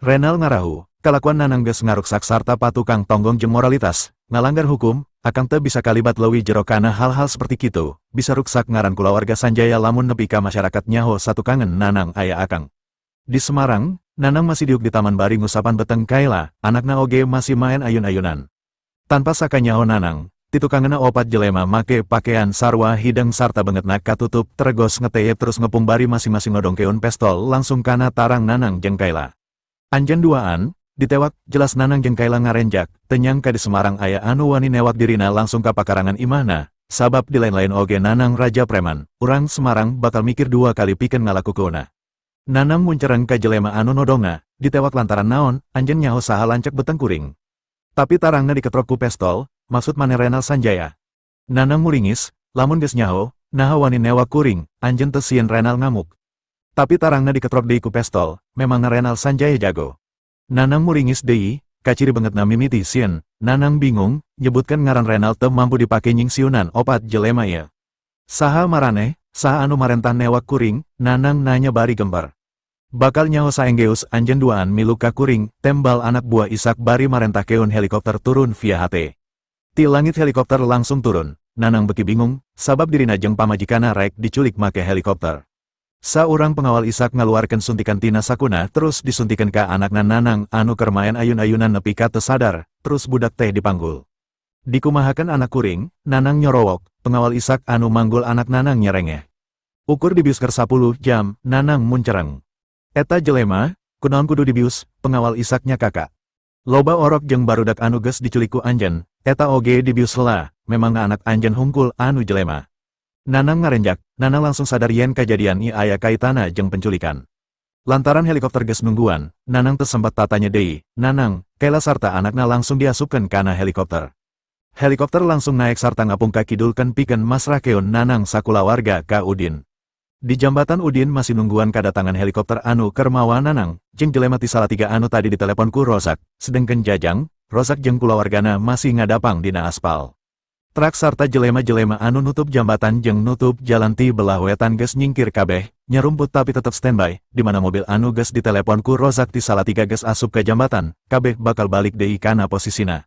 Renal ngarahu, kalakuan Nanang geus ngaruksak sarta patukang tonggong jeung moralitas, ngalanggar hukum, akang teu bisa kalibat leuwih jero kana hal-hal seperti kitu, bisa ruksak ngaran kulawarga Sanjaya lamun nepi ka masyarakat nyaho satu kangen Nanang aya akang. Di Semarang, Nanang masih diuk di Taman Bari ngusapan beteng kaela, anakna oge masih main ayun-ayunan. Tanpa sakanyaho Nanang, titukangeuna opat jelema make pakaian sarwa hideng sarta bengetna katutup teregos ngeteyep terus ngepung bari masing-masing ngodongkeun pestol langsung kana tarang Nanang jeung Kaila. Anjeun duaan, ditewak jelas Nanang jeung Kaila ngarenjak, tenyangka di Semarang aya anu wani newak dirina langsung ka pakarangan imahna, sabab di lain-lain oge Nanang raja preman, urang Semarang bakal mikir 2 kali pikeun ngalakukeunna. Nanang muncereng ka jelema anu nodongna, ditewak lantaran naon, anjeun nyaho saha lancek beteng kuring. Tapi tarangna diketrok ku pestol, maksud mane Renal Sanjaya. Nanang muringis, lamun geus nyaho, naha wani newak kuring, anjeun teu sieun Renal ngamuk. Tapi tarangna diketrok deui ku pestol, memangna Renal Sanjaya jago. Nanang muringis deui, kaciri bangetna mimiti sieun, Nanang bingung, nyebutkeun ngaran Renal teu mampu dipake nyingsiunan opat jelema ieu. Saha maraneh, saha anu marentah newak kuring, Nanang nanya bari gembar. Bakal nyaho saenggeus anjeun duaan milu ka kuring, tembal anak buah Isak bari marentahkeun helikopter turun via HT. Ti langit helikopter langsung turun, Nanang beki bingung, sabab dirina jeung pamajikana rek diculik make helikopter. Saurang pengawal Isak ngaluarkeun suntikan tina sakuna terus disuntikeun ka anakna Nanang anu keur maen ayun-ayunan nepi ka teu sadar, terus budak teh dipanggul. Dikumahakeun anak kuring, Nanang nyorowok, pengawal Isak anu manggul anak Nanang nyerengeh. Ukur dibius keur 10 jam, Nanang muncereng. Eta jelema, kunaon kudu dibius, pengawal Isaknya kakak. Loba orok jeung barudak anu geus diculik ku anjeun, eta oge dibius heula, memangna anak anjeun hungkul anu jelema. Nanang ngarenjak, Nanang langsung sadar yen kajadian ieu aya kaitana jeung penculikan. Lantaran helikopter geus nungguan, Nanang teu sempat tatanya deui, Nanang, Kaila sarta anakna langsung diasupkeun kana helikopter. Helikopter langsung naek sarta ngapung ka kidulkeun pikeun masrahkeun Nanang sakulawarga ka Udin. Di jambatan Udin masih nungguan kedatangan helikopter anu keur mawa Nanang, jeung jelema ti salatiga anu tadi ditelepon ku Rozak, sedengkeun Jajang, Rozak jeung kulawargana masih ngadapang dina aspal. Trak sarta jelema-jelema anu nutup jambatan jeung nutup jalan ti belah wetan geus nyingkir kabeh, nyerumput tapi tetep standby, di mana mobil anu geus ditelepon ku Rozak ti salatiga geus asup ke jambatan, kabeh bakal balik deui kana posisina.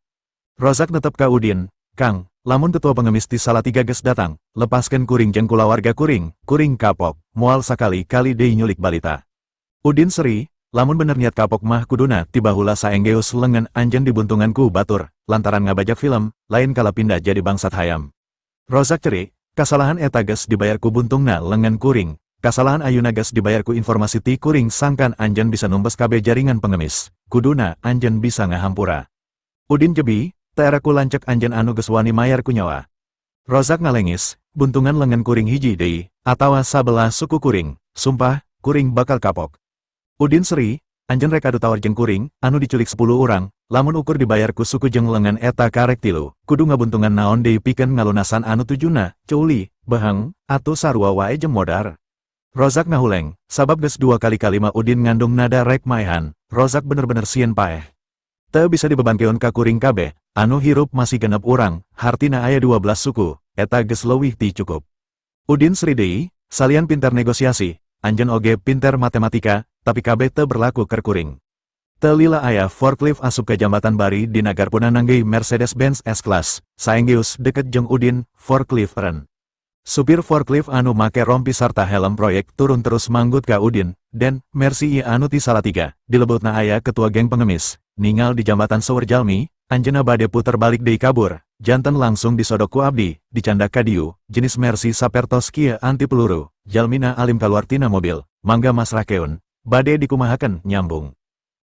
Rozak netep ka Udin, Kang, lamun ketua pengemis ti salatiga geus datang, lepaskeun kuring jeung kulawarga kuring kapok, moal sakali-kali deui nyulik balita. Udin seri, lamun bener niat kapok mah kuduna tiba hula saenggeus lengan anjeun dibuntungan ku batur, lantaran ngabajak film, lain kala pindah jadi bangsat hayam. Rozak ceri, kasalahan eta geus dibayar ku buntungna lengan kuring, kasalahan ayeuna geus dibayar ku informasi ti kuring sangkan anjeun bisa numbes kabeh jaringan pengemis, kuduna anjeun bisa ngahampura. Udin jebi, teu ku lancek anjeun anu geus wani mayar ku nyawa. Rozak ngalengis, buntungan lengan kuring hiji deui, atawa sabelah suku kuring, sumpah, kuring bakal kapok. Udin seri, anjeun rek adu tawar jeung kuring, anu diculik 10 urang, lamun ukur dibayar ku suku jeung lengan eta karek 3, kudu ngabuntungan naon deui pikeun ngalunasan anu tujuna, ceuli, beheng, atuh sarua wae jeung modar. Rozak ngahuleng, sabab geus 2 kali mah Udin ngandung nada rek maehan, Rozak bener-bener sieun paeh. Teu bisa dibebankeun ka kuring kabeh, anu hirup masih genep urang, hartina aya 12 suku, eta geus leuwih ti cukup. Udin seri deui, salian pinter negosiasi, anjeun oge pinter matematika, tapi kabeh teu berlaku keur kuring. Teu lila aya forklift asup ke jambatan bari di Nagarpuna nanggei Mercedes-Benz S-Class, saenggeus deket jeung Udin, forklift ren. Supir forklift anu make rompi sarta helm proyek turun terus manggut ka Udin, den, Mercy ieu anu ti salatiga, dilebutna aya ketua geng pengemis. Ningal di jambatan Sower Jalmi, anjeunna bade puter balik deui kabur, janten langsung disodok ku abdi, dicandak ka diu, jenis Mercy sapertos kieu anti peluru, jalmina alim kaluar tina mobil, mangga masrahkeun, bade dikumahakeun nyambung.